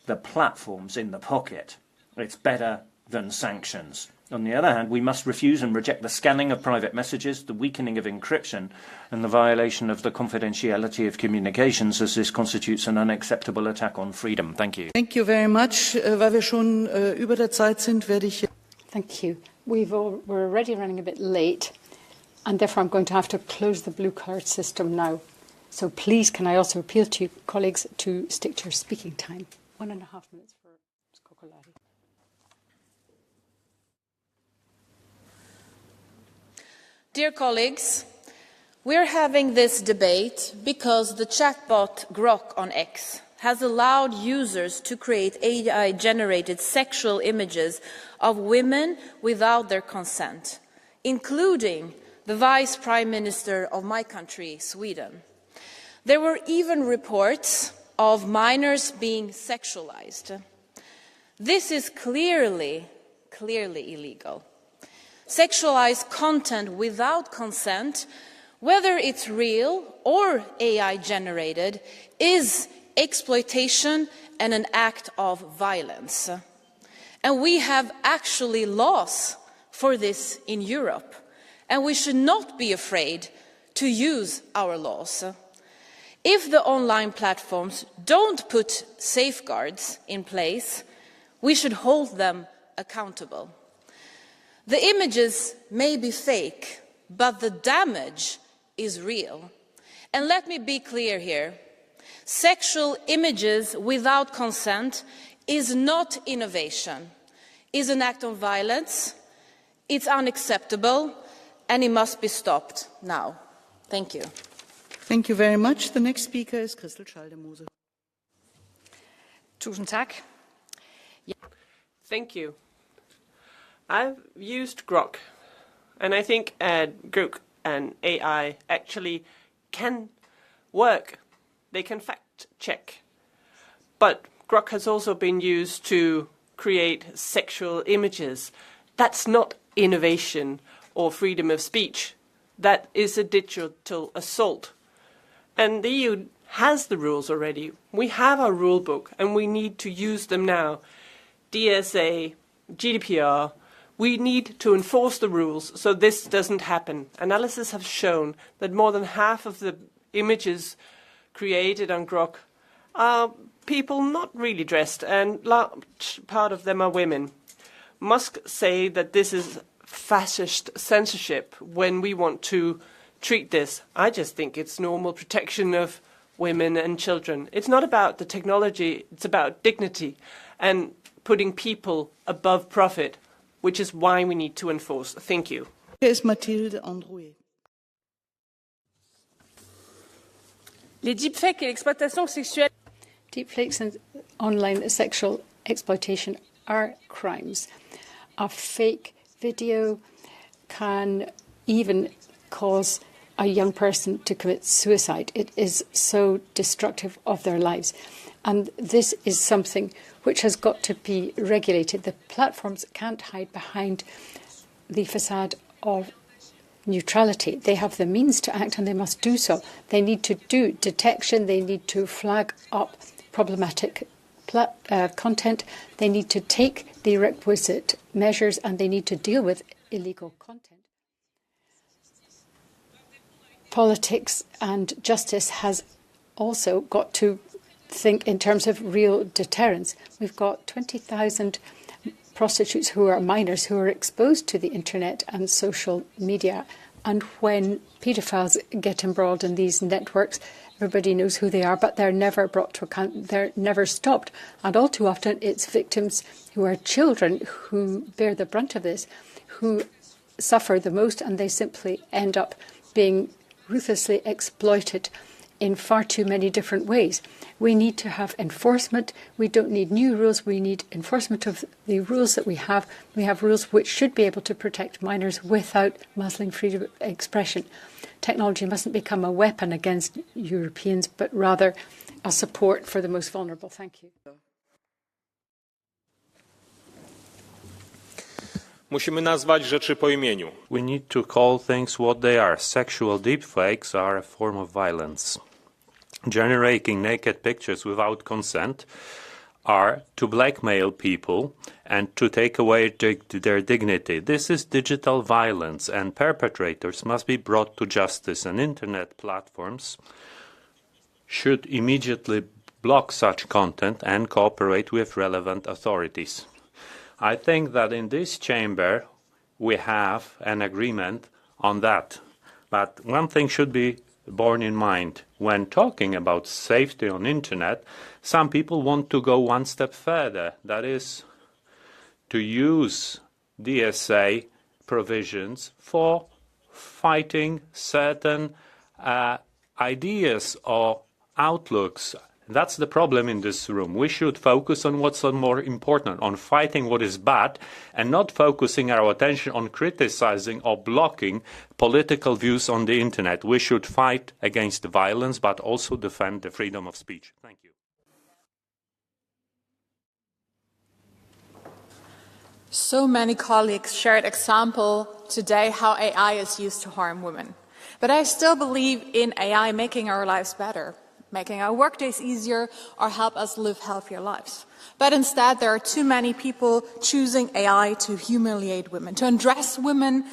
the platforms in the pocket. It's better than sanctions. On the other hand, we must refuse and reject the scanning of private messages, the weakening of encryption, and the violation of the confidentiality of communications, as this constitutes an unacceptable attack on freedom. Thank you. Thank you very much. Weil wir schon über der Zeit sind, werde ich... Thank you. We're already running a bit late, and therefore I'm going to have to close the blue card system now. So please, can I also appeal to you, colleagues, to stick to your speaking time. 1.5 minutes for Ms. Kokalari. Dear colleagues, we're having this debate because the chatbot Grok on X has allowed users to create AI-generated sexual images of women without their consent, including the Vice Prime Minister of my country, Sweden. There were even reports of minors being sexualized. This is clearly illegal. Sexualized content without consent, whether it's real or AI-generated, is exploitation and an act of violence. And we have actually laws for this in Europe, and we should not be afraid to use our laws. If the online platforms don't put safeguards in place, we should hold them accountable. The images may be fake, but the damage is real. And let me be clear here. Sexual images without consent is not innovation. It's an act of violence, it's unacceptable, and it must be stopped now. Thank you. Thank you very much. The next speaker is Christel Schaldemose. Tusind tak. Thank you. I've used Grok, and I think Grok and AI actually can work. They can fact check. But Grok has also been used to create sexual images. That's not innovation or freedom of speech. That is a digital assault. And the EU has the rules already. We have our rule book, and we need to use them now. DSA, GDPR, we need to enforce the rules so this doesn't happen. Analysis have shown that more than half of the images created on Grok are people not really dressed, and large part of them are women. Musk say that this is fascist censorship when we want to treat this. I just think it's normal protection of women and children. It's not about the technology, it's about dignity. and putting people above profit, which is why we need to enforce. Thank you. Here's Mathilde Androuet. Les deepfakes et l'exploitation sexuelle. Deepfakes and online sexual exploitation are crimes. A fake video can even cause a young person to commit suicide. It is so destructive of their lives. And this is something which has got to be regulated. The platforms can't hide behind the facade of neutrality. They have the means to act and they must do so. They need to do detection. They need to flag up problematic content. They need to take the requisite measures and they need to deal with illegal content. Politics and justice has also got to think in terms of real deterrence. We've got 20,000 prostitutes who are minors who are exposed to the internet and social media. And when paedophiles get embroiled in these networks, everybody knows who they are, but they're never brought to account. They're never stopped. And all too often, it's victims who are children who bear the brunt of this, who suffer the most, and they simply end up being ruthlessly exploited in far too many different ways. We need to have enforcement. We don't need new rules. We need enforcement of the rules that we have. We have rules which should be able to protect minors without muzzling freedom of expression. Technology mustn't become a weapon against Europeans, but rather a support for the most vulnerable. Thank you. Musimy nazwać rzeczy po imieniu. We need to call things what they are. Sexual deepfakes are a form of violence. Generating naked pictures without consent are to blackmail people and to take away their dignity. This is digital violence, and perpetrators must be brought to justice, and internet platforms should immediately block such content and cooperate with relevant authorities. I think that in this chamber we have an agreement on that. But one thing should be borne in mind. When talking about safety on internet, some people want to go one step further. That is, to use DSA provisions for fighting certain ideas or outlooks. That's the problem in this room. We should focus on what's more important, on fighting what is bad, and not focusing our attention on criticizing or blocking political views on the internet. We should fight against violence, but also defend the freedom of speech. Thank you. So many colleagues shared example today how AI is used to harm women. But I still believe in AI making our lives better, making our workdays easier, or help us live healthier lives. But instead, there are too many people choosing AI to humiliate women, to undress women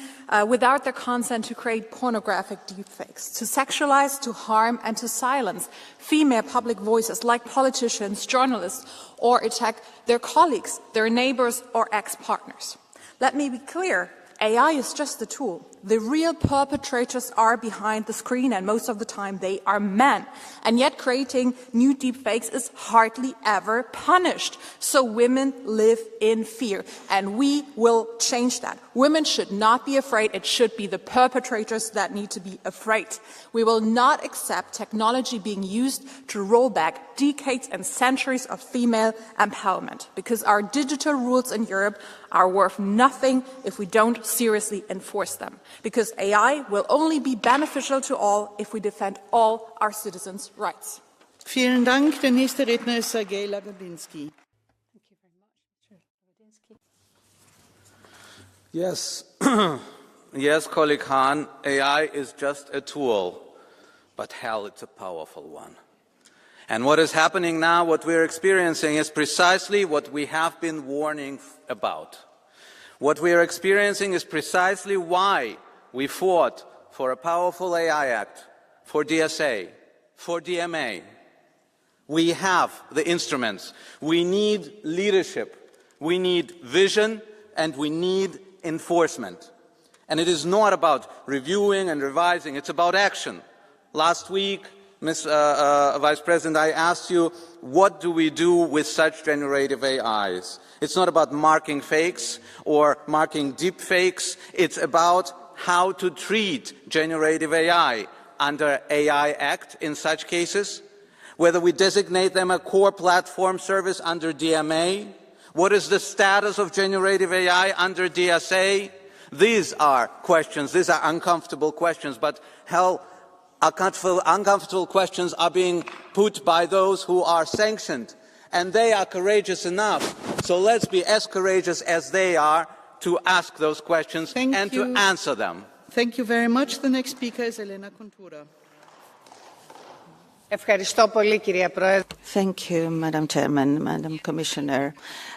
without their consent, to create pornographic deepfakes, to sexualize, to harm, and to silence female public voices like politicians, journalists, or attack their colleagues, their neighbors, or ex-partners. Let me be clear. AI is just a tool. The real perpetrators are behind the screen, and most of the time they are men. And yet creating new deepfakes is hardly ever punished. So women live in fear, and we will change that. Women should not be afraid. It should be the perpetrators that need to be afraid. We will not accept technology being used to roll back decades and centuries of female empowerment, because our digital rules in Europe are worth nothing if we don't seriously enforce them. Because AI will only be beneficial to all if we defend all our citizens' rights. Vielen Dank. Der nächste Redner ist Sergej Lagodinsky. Yes, yes, colleague Hahn, AI is just a tool, but hell, it's a powerful one. And what is happening now, what we're experiencing, is precisely what we have been warning about. What we are experiencing is precisely why we fought for a powerful AI Act, for DSA, for DMA. We have the instruments. We need leadership. We need vision, and we need enforcement. And it is not about reviewing and revising. It's about action. Last week, Ms. Vice President, I asked you, what do we do with such generative AIs? It's not about marking fakes or marking deep fakes. It's about how to treat generative AI under AI Act in such cases, whether we designate them a core platform service under DMA. What is the status of generative AI under DSA? These are questions, these are uncomfortable questions, but hell, uncomfortable questions are being put by those who are sanctioned, and they are courageous enough. So let's be as courageous as they are to ask those questions and to answer them. Thank you very much. The next speaker is Elena Contura. Thank you, Madam Chairman, Madam Commissioner.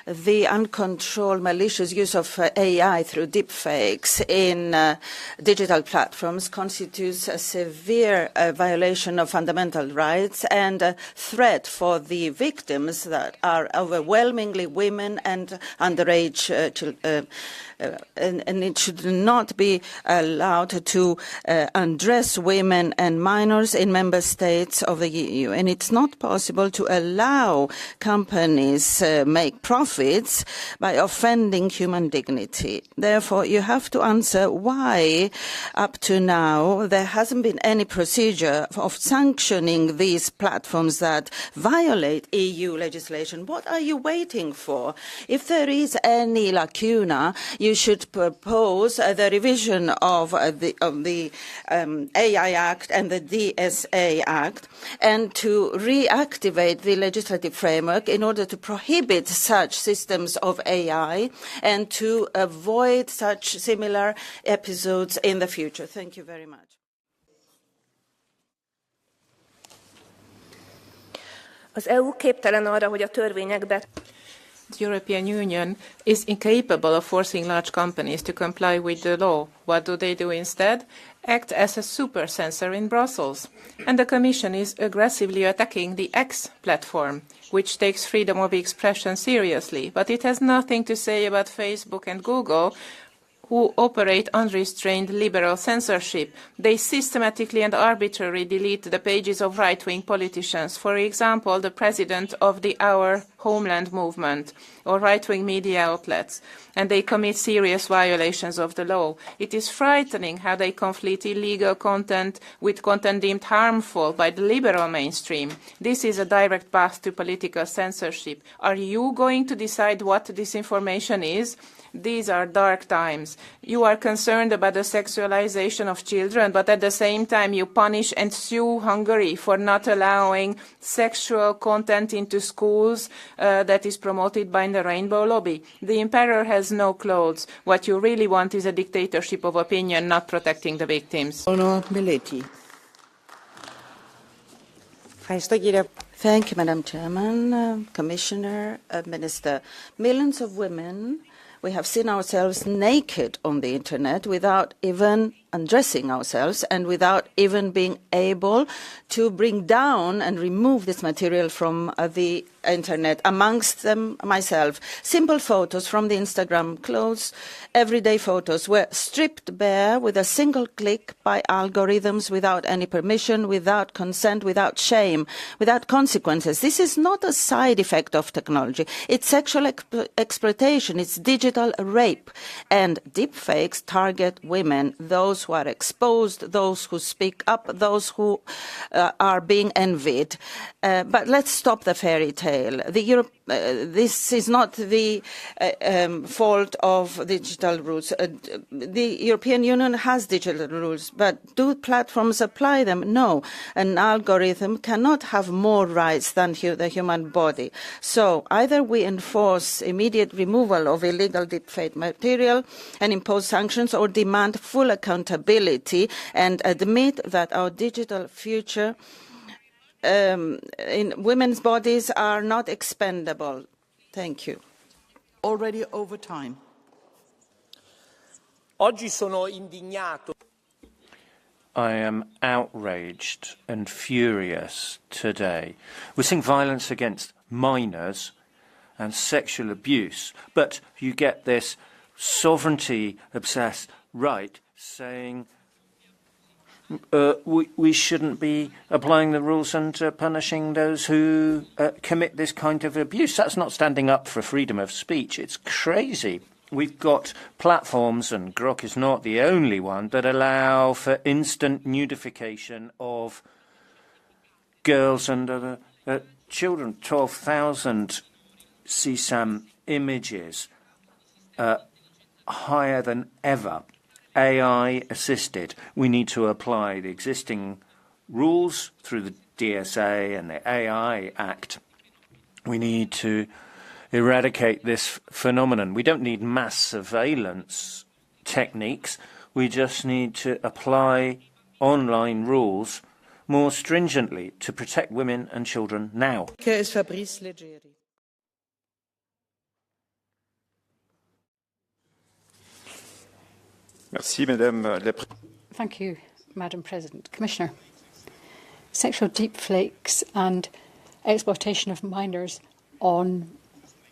The uncontrolled malicious use of AI through deepfakes in digital platforms constitutes a severe violation of fundamental rights and a threat for the victims that are overwhelmingly women and underage children. And it should not be allowed to undress women and minors in member states of the EU. And it's not possible to allow companies make profits by offending human dignity. Therefore, you have to answer why, up to now, there hasn't been any procedure of sanctioning these platforms that violate EU legislation. What are you waiting for? If there is any lacuna, you should propose the revision of the AI Act and the DSA Act, and to reactivate the legislative framework in order to prohibit such systems of AI and to avoid such similar episodes in the future. Thank you very much. Az EU képtelen arra, hogy a törvényekbe The European Union is incapable of forcing large companies to comply with the law. What do they do instead? Act as a super censor in Brussels. And the Commission is aggressively attacking the X platform, which takes freedom of expression seriously. But it has nothing to say about Facebook and Google, who operate unrestrained liberal censorship. They systematically and arbitrarily delete the pages of right-wing politicians, for example, the president of the Our Homeland movement, or right-wing media outlets, and they commit serious violations of the law. It is frightening how they conflate illegal content with content deemed harmful by the liberal mainstream. This is a direct path to political censorship. Are you going to decide what disinformation is? These are dark times. You are concerned about the sexualization of children, but at the same time you punish and sue Hungary for not allowing sexual content into schools that is promoted by the Rainbow Lobby. The emperor has no clothes. What you really want is a dictatorship of opinion, not protecting the victims. Eleonora Meleti. Thank you, Madam Chairman, Commissioner, Minister. Millions of women, we have seen ourselves naked on the internet without even undressing ourselves and without even being able to bring down and remove this material from the internet, amongst them myself. Simple photos from the Instagram clothes, everyday photos were stripped bare with a single click by algorithms without any permission, without consent, without shame, without consequences. This is not a side effect of technology. It's sexual exploitation, it's digital rape. And deepfakes target women, those who are exposed, those who speak up, those who are being envied. But let's stop the fairy tale. This is not the fault of digital rules. The European Union has digital rules, but do platforms apply them? No. An algorithm cannot have more rights than the human body. So either we enforce immediate removal of illegal deepfake material and impose sanctions, or demand full accountability and admit that our digital future in women's bodies are not expendable. Thank you. Already over time. Oggi sono indignato. I am outraged and furious today. We're seeing violence against minors and sexual abuse, but you get this sovereignty-obsessed right saying we shouldn't be applying the rules and punishing those who commit this kind of abuse. That's not standing up for freedom of speech. It's crazy. We've got platforms, and Grok is not the only one, that allow for instant nudification of girls and other children. 12,000 CSAM images, higher than ever. AI assisted. We need to apply the existing rules through the DSA and the AI Act. We need to eradicate this phenomenon. We don't need mass surveillance techniques. We just need to apply online rules more stringently to protect women and children now. Is Fabrice Leggeri. Thank you, Madam President. Commissioner, sexual deepfakes and exploitation of minors on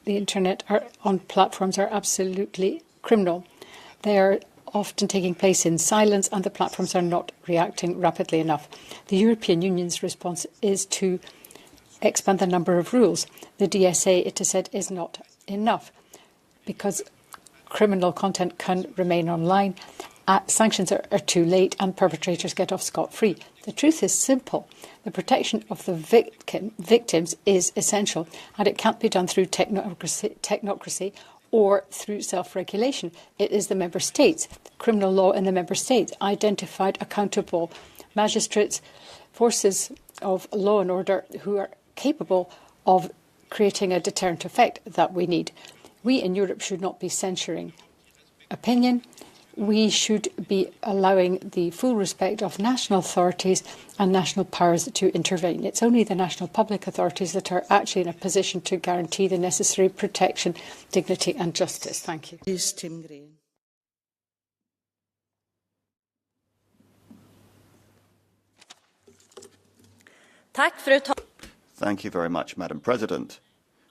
the internet on platforms are absolutely criminal. They are often taking place in silence and the platforms are not reacting rapidly enough. The European Union's response is to expand the number of rules. The DSA, it is said, is not enough because criminal content can remain online. Sanctions are too late and perpetrators get off scot-free. The truth is simple. The protection of the victims is essential, and it can't be done through technocracy or through self-regulation. It is the member states, criminal law in the member states, identified accountable magistrates, forces of law and order who are capable of creating a deterrent effect that we need. We in Europe should not be censoring opinion. We should be allowing the full respect of national authorities and national powers to intervene. It's only the national public authorities that are actually in a position to guarantee the necessary protection, dignity and justice. Thank you. Thank you very much, Madam President.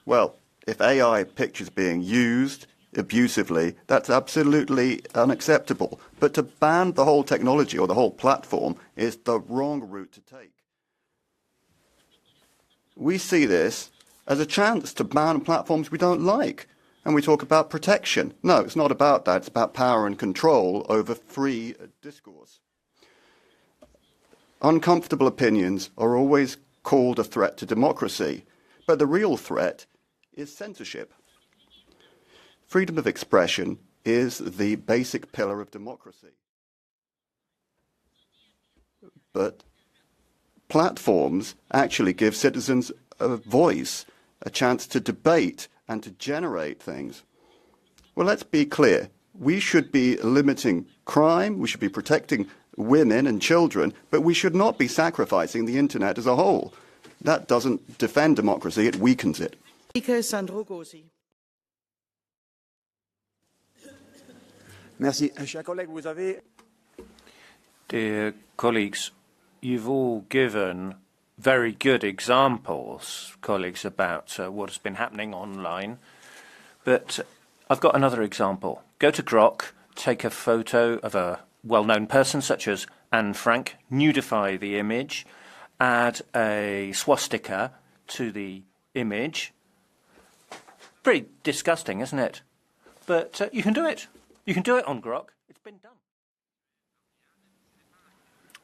Well, if AI pictures being used abusively, that's absolutely unacceptable. But to ban the whole technology or the whole platform is the wrong route to take. We see this as a chance to ban platforms we don't like. And we talk about protection. No, it's not about that. It's about power and control over free discourse. Uncomfortable opinions are always called a threat to democracy, but the real threat is censorship. Freedom of expression is the basic pillar of democracy. But platforms actually give citizens a voice, a chance to debate and to generate things. Well, let's be clear. We should be limiting crime, we should be protecting women and children, but we should not be sacrificing the internet as a whole. That doesn't defend democracy, it weakens it. Merci. Chers collègues, vous avez... Dear colleagues, you've all given very good examples, colleagues, about what has been happening online. But I've got another example. Go to Grok, take a photo of a well-known person such as Anne Frank, nudify the image, add a swastika to the image. Pretty disgusting, isn't it? But you can do it. You can do it on Grok. It's been done.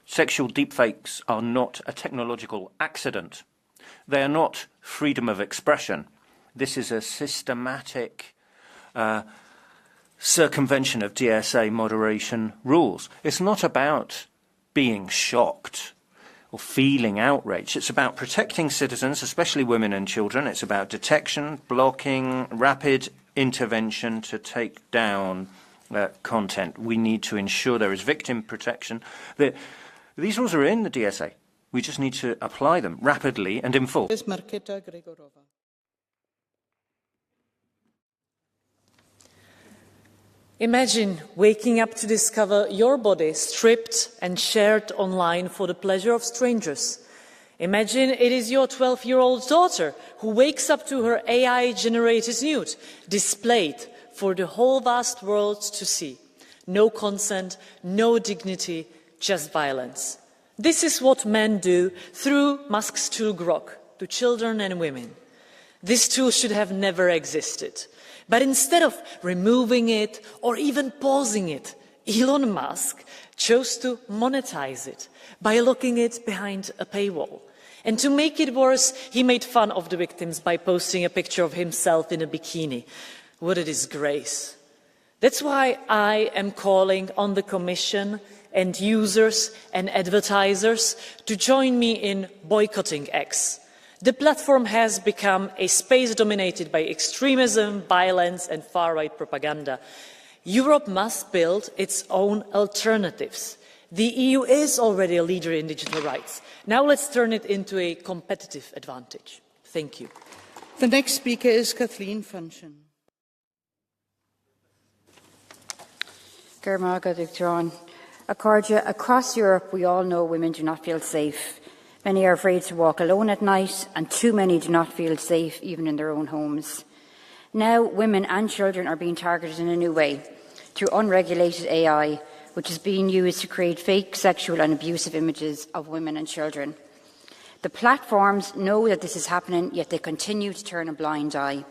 Sexual deepfakes are not a technological accident. They are not freedom of expression. This is a systematic circumvention of DSA moderation rules. It's not about being shocked or feeling outraged. It's about protecting citizens, especially women and children. It's about detection, blocking, rapid intervention to take down content. We need to ensure there is victim protection. These rules are in the DSA. We just need to apply them rapidly and in full. Imagine waking up to discover your body stripped and shared online for the pleasure of strangers. Imagine it is your 12-year-old daughter who wakes up to her AI-generated nude, displayed for the whole vast world to see. No consent, no dignity, just violence. This is what men do through Musk's tool Grok to children and women. This tool should have never existed. But instead of removing it or even pausing it, Elon Musk chose to monetize it by locking it behind a paywall. And to make it worse, he made fun of the victims by posting a picture of himself in a bikini. What a disgrace. That's why I am calling on the Commission and users and advertisers to join me in boycotting X. The platform has become a space dominated by extremism, violence and far-right propaganda. Europe must build its own alternatives. The EU is already a leader in digital rights. Now let's turn it into a competitive advantage. Thank you. The next speaker is Kathleen Funchen. Across Europe, we all know women do not feel safe. Many are afraid to walk alone at night, and too many do not feel safe even in their own homes. Now, women and children are being targeted in a new way, through unregulated AI, which is being used to create fake sexual and abusive images of women and children. The platforms know that this is happening, yet they continue to turn a blind eye.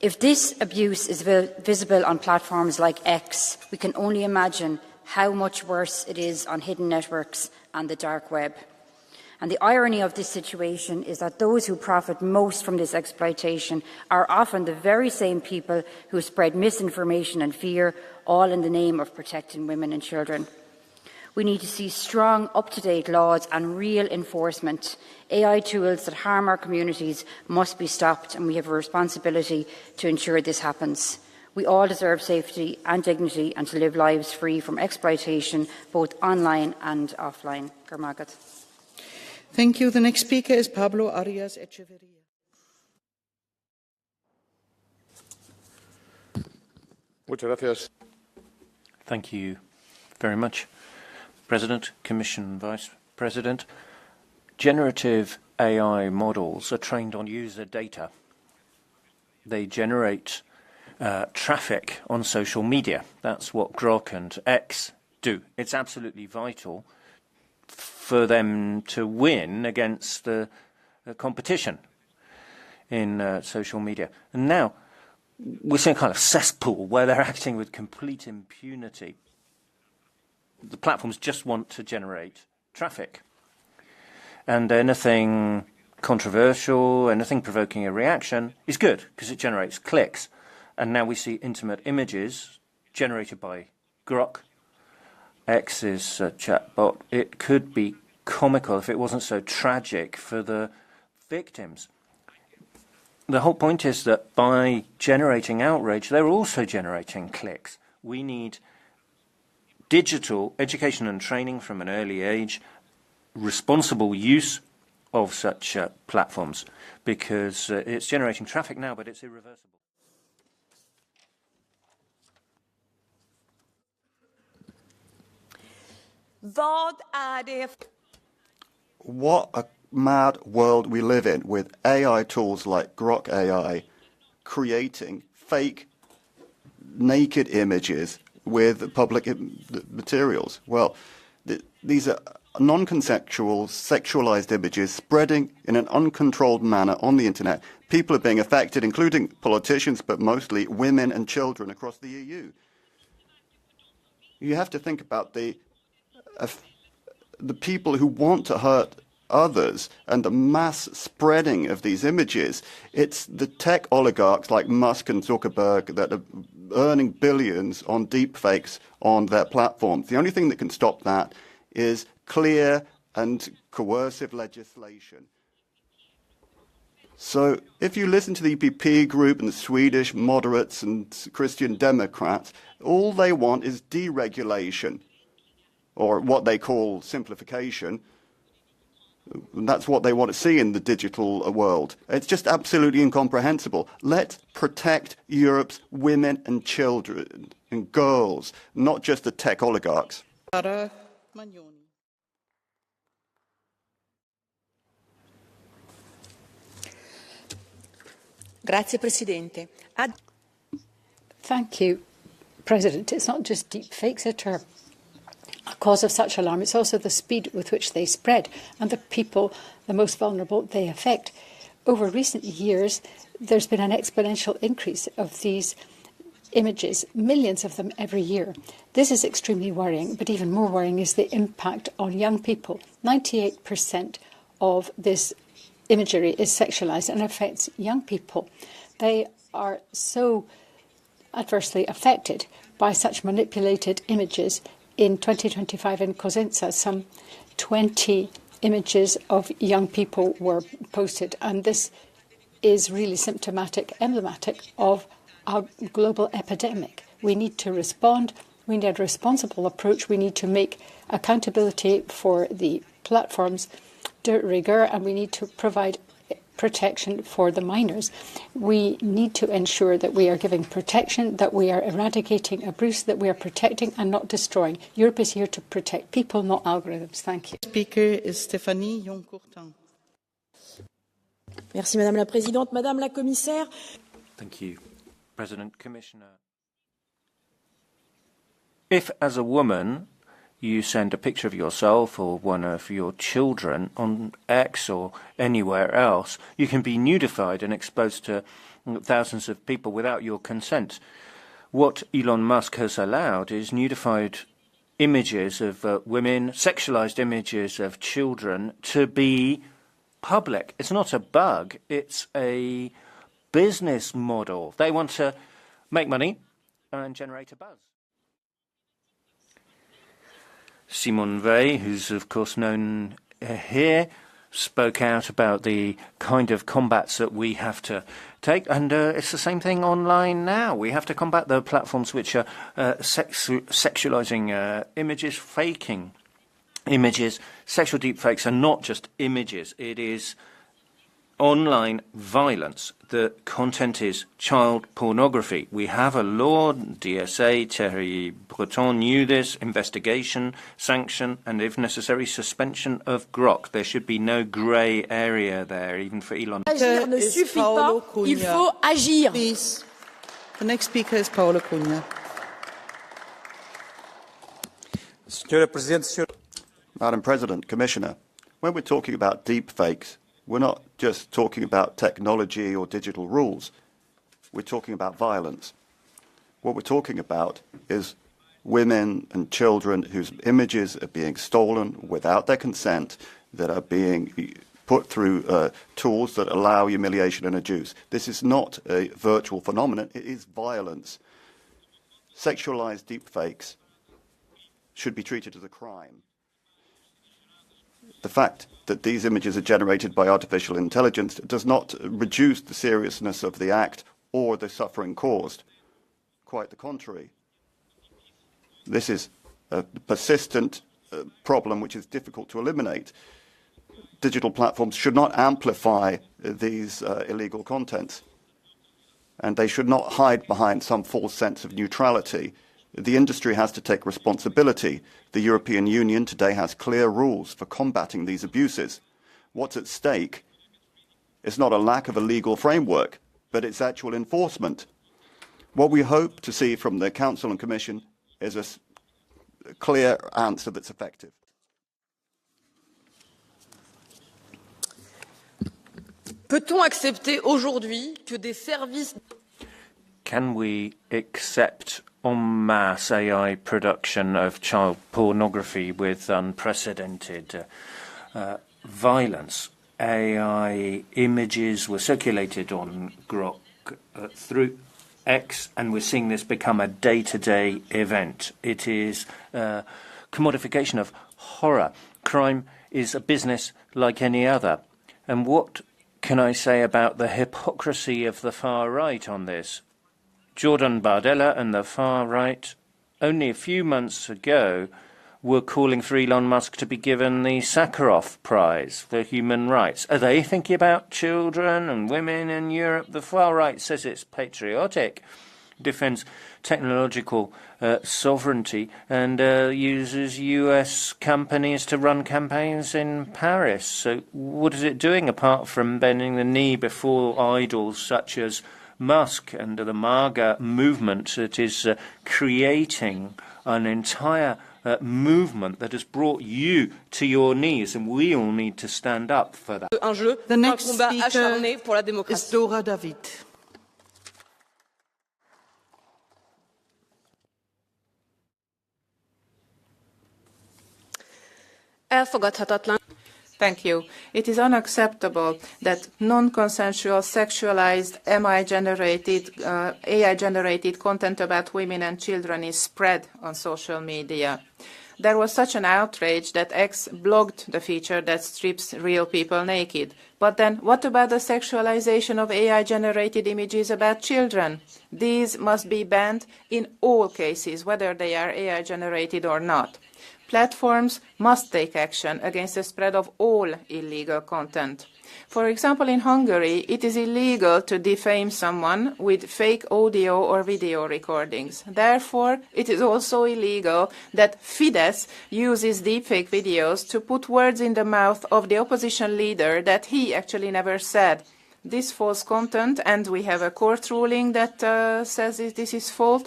If this abuse is visible on platforms like X, we can only imagine how much worse it is on hidden networks and the dark web. And the irony of this situation is that those who profit most from this exploitation are often the very same people who spread misinformation and fear, all in the name of protecting women and children. We need to see strong, up-to-date laws and real enforcement. AI tools that harm our communities must be stopped, and we have a responsibility to ensure this happens. We all deserve safety and dignity and to live lives free from exploitation, both online and offline. Gurmagat. Thank you. The next speaker is Pablo Arias Echeverria. Muchas gracias. Thank you very much, President, Commission, Vice President. Generative AI models are trained on user data. They generate traffic on social media. That's what Grok and X do. It's absolutely vital for them to win against the competition in social media. And now we're seeing a kind of cesspool where they're acting with complete impunity. The platforms just want to generate traffic. And anything controversial, anything provoking a reaction is good because it generates clicks. And now we see intimate images generated by Grok. X's chatbot. It could be comical if it wasn't so tragic for the victims. The whole point is that by generating outrage, they're also generating clicks. We need digital education and training from an early age, responsible use of such platforms, because it's generating traffic now, but it's irreversible. What a mad world we live in with AI tools like Grok AI creating fake naked images with public materials. Well, these are non-consensual, sexualized images spreading in an uncontrolled manner on the internet. People are being affected, including politicians, but mostly women and children across the EU. You have to think about the people who want to hurt others and the mass spreading of these images. It's the tech oligarchs like Musk and Zuckerberg that are earning billions on deepfakes on their platforms. The only thing that can stop that is clear and coercive legislation. So if you listen to the EPP group and the Swedish moderates and Christian Democrats, all they want is deregulation, or what they call simplification. That's what they want to see in the digital world. It's just absolutely incomprehensible. Let's protect Europe's women and children and girls, not just the tech oligarchs. Lara Magoni. Grazie, Presidente. Thank you, President. It's not just deepfakes that are cause of such alarm. It's also the speed with which they spread and the people, the most vulnerable, they affect. Over recent years, there's been an exponential increase of these images, millions of them every year. This is extremely worrying, but even more worrying is the impact on young people. 98% of this imagery is sexualized and affects young people. They are so adversely affected by such manipulated images. In 2025 in Cosenza, some 20 images of young people were posted, and this is really symptomatic, emblematic of a global epidemic. We need to respond. We need a responsible approach. We need to make accountability for the platforms de rigueur, and we need to provide protection for the minors. We need to ensure that we are giving protection, that we are eradicating abuse, that we are protecting and not destroying. Europe is here to protect people, not algorithms. Thank you. Speaker is Stéphanie Yon-Courtin. Merci Madame la Présidente. Madame la Commissaire. Thank you, President, Commissioner. If, as a woman, you send a picture of yourself or one of your children on X or anywhere else, you can be nudified and exposed to thousands of people without your consent. What Elon Musk has allowed is nudified images of women, sexualized images of children to be public. It's not a bug, it's a business model. They want to make money and generate a buzz. Simone Weil, who's of course known here, spoke out about the kind of combats that we have to take, and it's the same thing online now. We have to combat the platforms which are sexualizing images, faking images. Sexual deepfakes are not just images, it is online violence. The content is child pornography. We have a law, DSA, Thierry Breton knew this, investigation, sanction, and if necessary, suspension of Grok. There should be no grey area there, even for Elon. Agir ne suffit pas, il faut agir. Please. The next speaker is Paulo Cunha. Madam President, Commissioner, when we're talking about deepfakes, we're not just talking about technology or digital rules. We're talking about violence. What we're talking about is women and children whose images are being stolen without their consent, that are being put through tools that allow humiliation and abuse. This is not a virtual phenomenon, it is violence. Sexualized deepfakes should be treated as a crime. The fact that these images are generated by artificial intelligence does not reduce the seriousness of the act or the suffering caused. Quite the contrary. This is a persistent problem which is difficult to eliminate. Digital platforms should not amplify these illegal contents, and they should not hide behind some false sense of neutrality. The industry has to take responsibility. The European Union today has clear rules for combating these abuses. What's at stake is not a lack of a legal framework, but its actual enforcement. What we hope to see from the Council and Commission is a clear answer that's effective. Peut-on accepter aujourd'hui que des services... Can we accept en masse AI production of child pornography with unprecedented violence? AI images were circulated on Grok through X, and we're seeing this become a day-to-day event. It is commodification of horror. Crime is a business like any other. And what can I say about the hypocrisy of the far right on this? Jordan Bardella and the far right, only a few months ago, were calling for Elon Musk to be given the Sakharov Prize for human rights. Are they thinking about children and women in Europe? The far right says it's patriotic, defends technological sovereignty, and uses US companies to run campaigns in Paris. So what is it doing apart from bending the knee before idols such as Musk and the MAGA movement that is creating an entire movement that has brought you to your knees, and we all need to stand up for that. The next speaker is Dora David. Elfogadhatatlan. Thank you. It is unacceptable that non-consensual, sexualized, AI-generated content about women and children is spread on social media. There was such an outrage that X blocked the feature that strips real people naked. But then, what about the sexualization of AI-generated images about children? These must be banned in all cases, whether they are AI-generated or not. Platforms must take action against the spread of all illegal content. For example, in Hungary, it is illegal to defame someone with fake audio or video recordings. Therefore, it is also illegal that Fidesz uses deepfake videos to put words in the mouth of the opposition leader that he actually never said. This false content, and we have a court ruling that says this is false.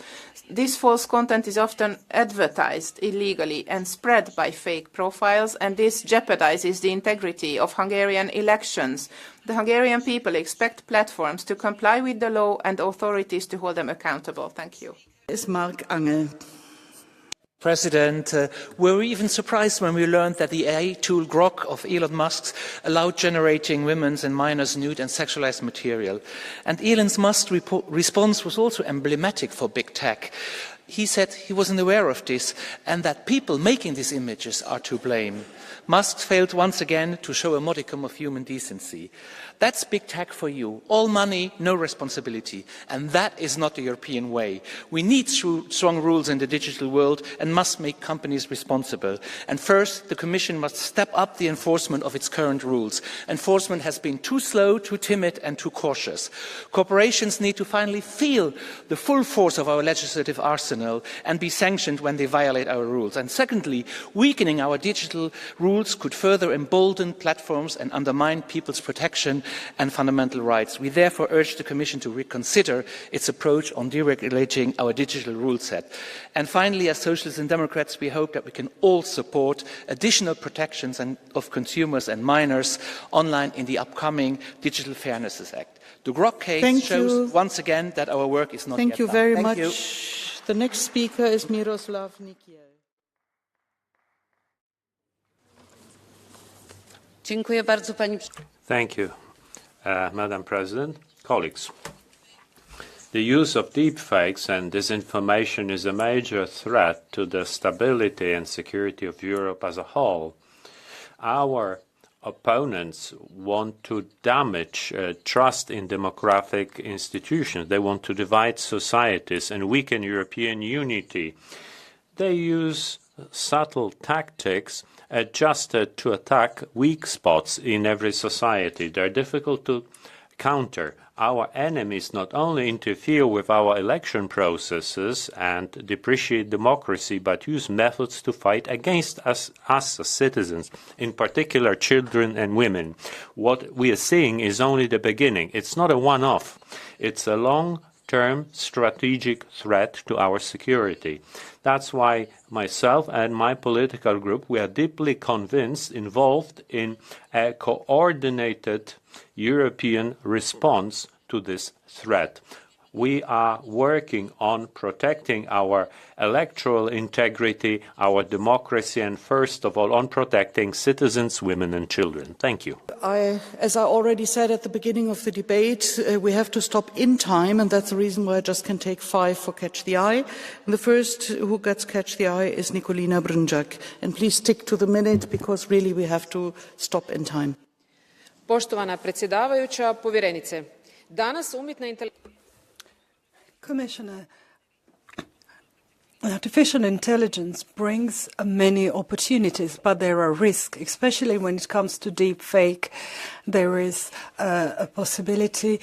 This false content is often advertised illegally and spread by fake profiles, and this jeopardizes the integrity of Hungarian elections. The Hungarian people expect platforms to comply with the law and authorities to hold them accountable. Thank you. Is Marc Angel. President, we were even surprised when we learned that the AI tool Grok of Elon Musk allowed generating women's and minors' nude and sexualized material. And Elon Musk's response was also emblematic for big tech. He said he wasn't aware of this and that people making these images are to blame. Musk failed once again to show a modicum of human decency. That's big tech for you. All money, no responsibility. And that is not the European way. We need strong rules in the digital world and must make companies responsible. And first, the Commission must step up the enforcement of its current rules. Enforcement has been too slow, too timid and too cautious. Corporations need to finally feel the full force of our legislative arsenal and be sanctioned when they violate our rules. And secondly, weakening our digital rules could further embolden platforms and undermine people's protection and fundamental rights. We therefore urge the Commission to reconsider its approach on deregulating our digital rule set. And finally, as Socialists and Democrats, we hope that we can all support additional protections of consumers and minors online in the upcoming Digital Fairness Act. The Grok case shows once again that our work is not yet done. Thank you very much. The next speaker is Miroslawa Nykiel. Thank you, Madam President. Colleagues, the use of deepfakes and disinformation is a major threat to the stability and security of Europe as a whole. Our opponents want to damage trust in democratic institutions. They want to divide societies and weaken European unity. They use subtle tactics adjusted to attack weak spots in every society. They're difficult to counter. Our enemies not only interfere with our election processes and depreciate democracy, but use methods to fight against us as citizens, in particular children and women. What we are seeing is only the beginning. It's not a one-off. It's a long-term strategic threat to our security. That's why myself and my political group, we are deeply convinced, involved in a coordinated European response to this threat. We are working on protecting our electoral integrity, our democracy, and first of all, on protecting citizens, women and children. Thank you. As I already said at the beginning of the debate, we have to stop in time, and that's the reason why I just can take 5 for Catch the Eye. And the first who gets Catch the Eye is Nikolina Brnjac. And please stick to the minute, because really we have to stop in time. Poštovana predsjedavajuća, povjerenice, danas umjetna inteligencija... Commissioner, artificial intelligence brings many opportunities, but there are risks, especially when it comes to deep fake. There is a possibility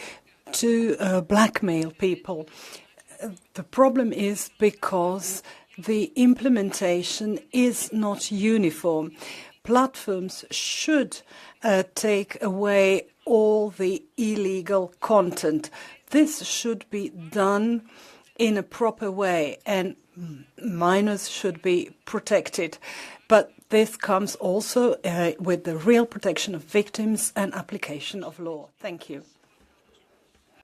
to blackmail people. The problem is because the implementation is not uniform. Platforms should take away all the illegal content. This should be done in a proper way, and minors should be protected. But this comes also with the real protection of victims and application of law. Thank you.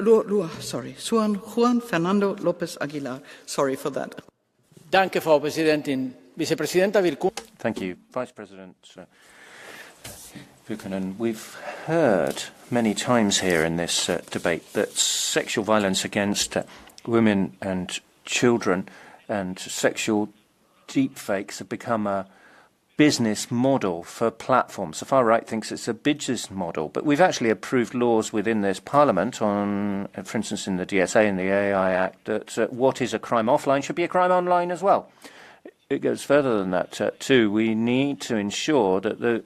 Juan Fernando López Aguilar. Sorry for that. Danke, Frau Präsidentin. Vice-Presidenta Virkkunen. Thank you, Vice President Virkkunen. We've heard many times here in this debate that sexual violence against women and children and sexual deepfakes have become a business model for platforms. The far right thinks it's a business model, but we've actually approved laws within this Parliament on, for instance, in the DSA and the AI Act, that what is a crime offline should be a crime online as well. It goes further than that, too. We need to ensure that the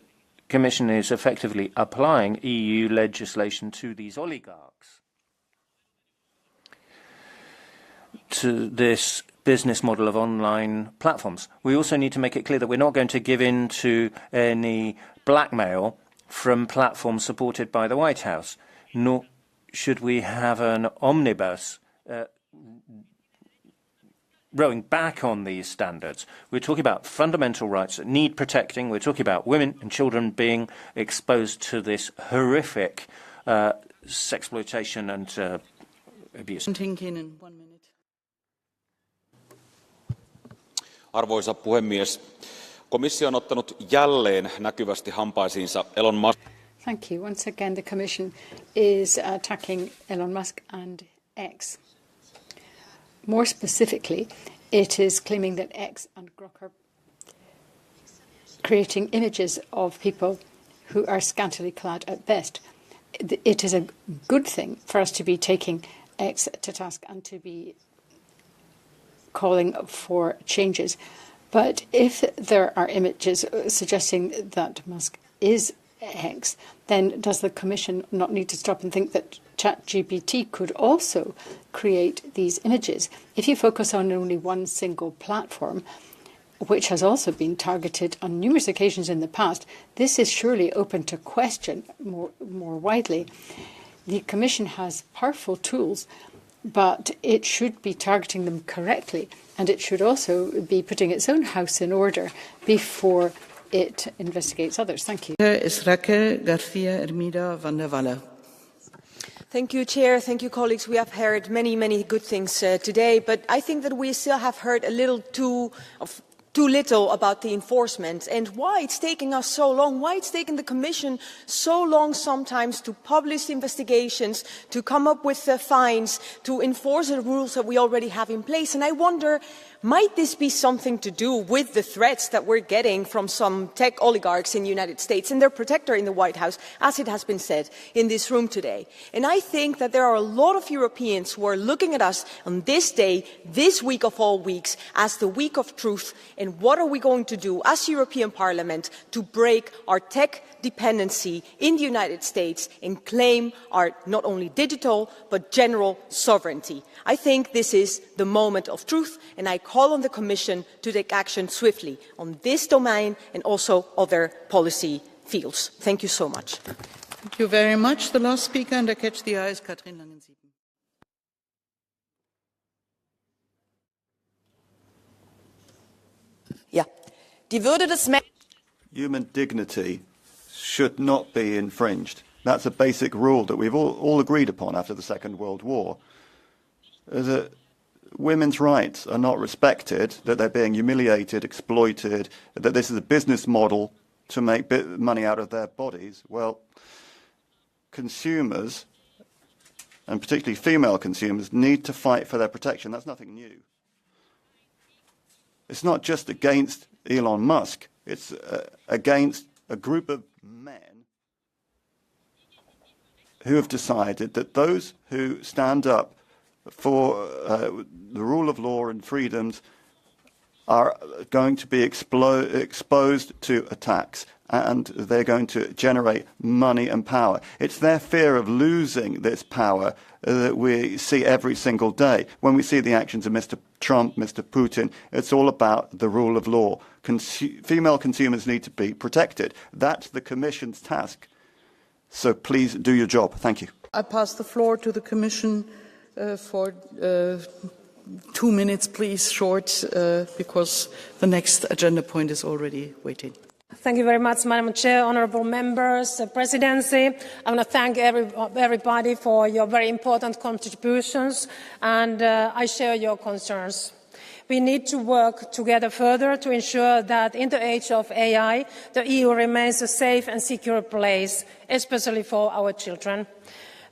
Commission is effectively applying EU legislation to these oligarchs, to this business model of online platforms. We also need to make it clear that we're not going to give in to any blackmail from platforms supported by the White House, nor should we have an omnibus rowing back on these standards. We're talking about fundamental rights that need protecting. We're talking about women and children being exposed to this horrific sexploitation and abuse. Timgren, 1 minute. Arvoisa puhemies, komissio on ottanut jälleen näkyvästi hampaisiinsa Elon Musk. Thank you. Once again, the Commission is attacking Elon Musk and X. More specifically, it is claiming that X and Grok are creating images of people who are scantily clad at best. It is a good thing for us to be taking X to task and to be calling for changes. But if there are images suggesting that Musk is X, then does the Commission not need to stop and think that ChatGPT could also create these images? If you focus on only one single platform, which has also been targeted on numerous occasions in the past, this is surely open to question more widely. The Commission has powerful tools, but it should be targeting them correctly, and it should also be putting its own house in order before it investigates others. Thank you. Thank you, Chair. Thank you, colleagues. We have heard many good things today, but I think that we still have heard a little too little about the enforcement and why it's taking us so long, why it's taking the Commission so long sometimes to publish investigations, to come up with fines, to enforce the rules that we already have in place. And I wonder, might this be something to do with the threats that we're getting from some tech oligarchs in the United States and their protector in the White House, as it has been said in this room today? And I think that there are a lot of Europeans who are looking at us on this day, this week of all weeks, as the week of truth. And what are we going to do as European Parliament to break our tech dependency in the United States and claim our not only digital but general sovereignty? I think this is the moment of truth, and I call on the Commission to take action swiftly on this domain and also other policy fields. Thank you so much. Thank you very much. The last speaker under Catch the Eye is Katrin Langen-Sieben. Ja. Die Würde des Menschen. Human dignity should not be infringed. That's a basic rule that we've all agreed upon after the Second World War. That women's rights are not respected, that they're being humiliated, exploited, that this is a business model to make money out of their bodies. Well, consumers, and particularly female consumers, need to fight for their protection. That's nothing new. It's not just against Elon Musk. It's against a group of men who have decided that those who stand up for the rule of law and freedoms are going to be exposed to attacks, and they're going to generate money and power. It's their fear of losing this power that we see every single day. When we see the actions of Mr. Trump, Mr. Putin, it's all about the rule of law. Female consumers need to be protected. That's the Commission's task. So please do your job. Thank you. I pass the floor to the Commission for 2 minutes, please, short, because the next agenda point is already waiting. Thank you very much, Madam Chair, honourable members, Presidency. I want to thank everybody for your very important contributions, and I share your concerns. We need to work together further to ensure that in the age of AI, the EU remains a safe and secure place, especially for our children.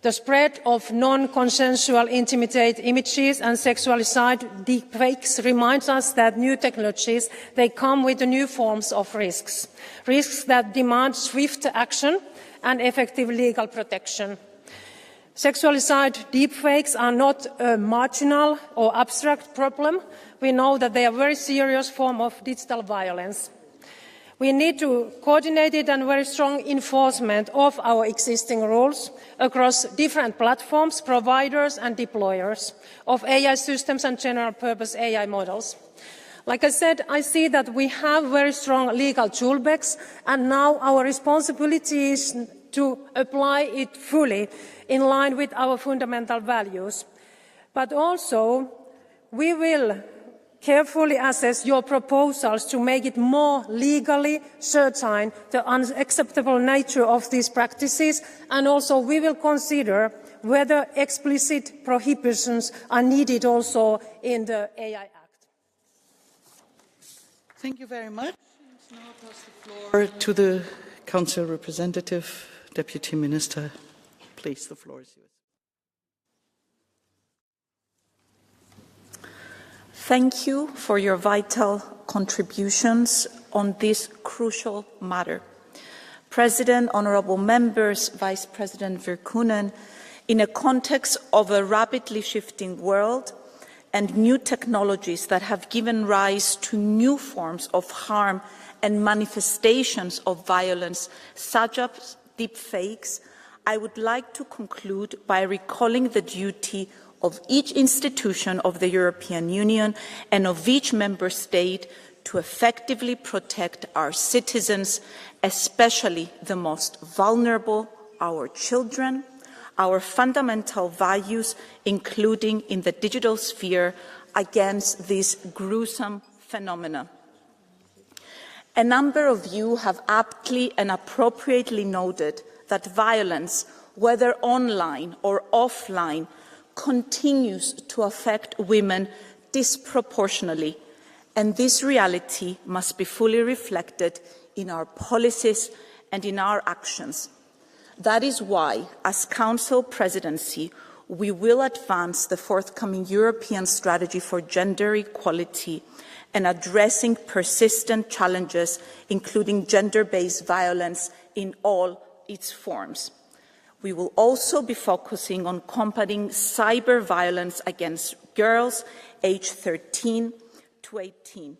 The spread of non-consensual intimate images and sexualized deepfakes reminds us that new technologies, they come with new forms of risks that demand swift action and effective legal protection. Sexualized deepfakes are not a marginal or abstract problem. We know that they are a very serious form of digital violence. We need to coordinated and very strong enforcement of our existing rules across different platforms, providers and deployers of AI systems and general-purpose AI models. Like I said, I see that we have very strong legal toolbox, and now our responsibility is to apply it fully in line with our fundamental values. But also, we will carefully assess your proposals to make it more legally certain the unacceptable nature of these practices, and also we will consider whether explicit prohibitions are needed also in the AI Act. Thank you very much. Now I pass the floor to the Council representative, Deputy Minister. Please, the floor is yours. Thank you for your vital contributions on this crucial matter. President, honourable members, Vice-President Virkkunen, in a context of a rapidly shifting world and new technologies that have given rise to new forms of harm and manifestations of violence, such as deepfakes, I would like to conclude by recalling the duty of each institution of the European Union and of each member state to effectively protect our citizens, especially the most vulnerable, our children, our fundamental values, including in the digital sphere, against this gruesome phenomena. A number of you have aptly and appropriately noted that violence, whether online or offline, continues to affect women disproportionately, and this reality must be fully reflected in our policies and in our actions. That is why, as Council Presidency, we will advance the forthcoming European strategy for gender equality and addressing persistent challenges, including gender-based violence in all its forms. We will also be focusing on combating cyber violence against girls aged 13 to 18.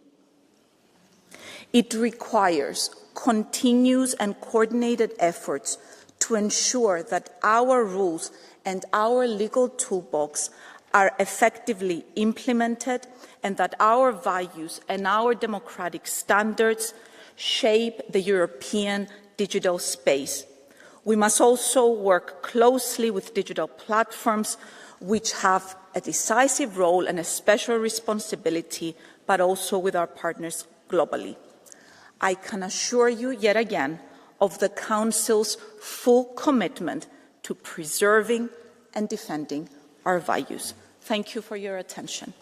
It requires continuous and coordinated efforts to ensure that our rules and our legal toolbox are effectively implemented and that our values and our democratic standards shape the European digital space. We must also work closely with digital platforms which have a decisive role and a special responsibility, but also with our partners globally. I can assure you yet again of the Council's full commitment to preserving and defending our values. Thank you for your attention.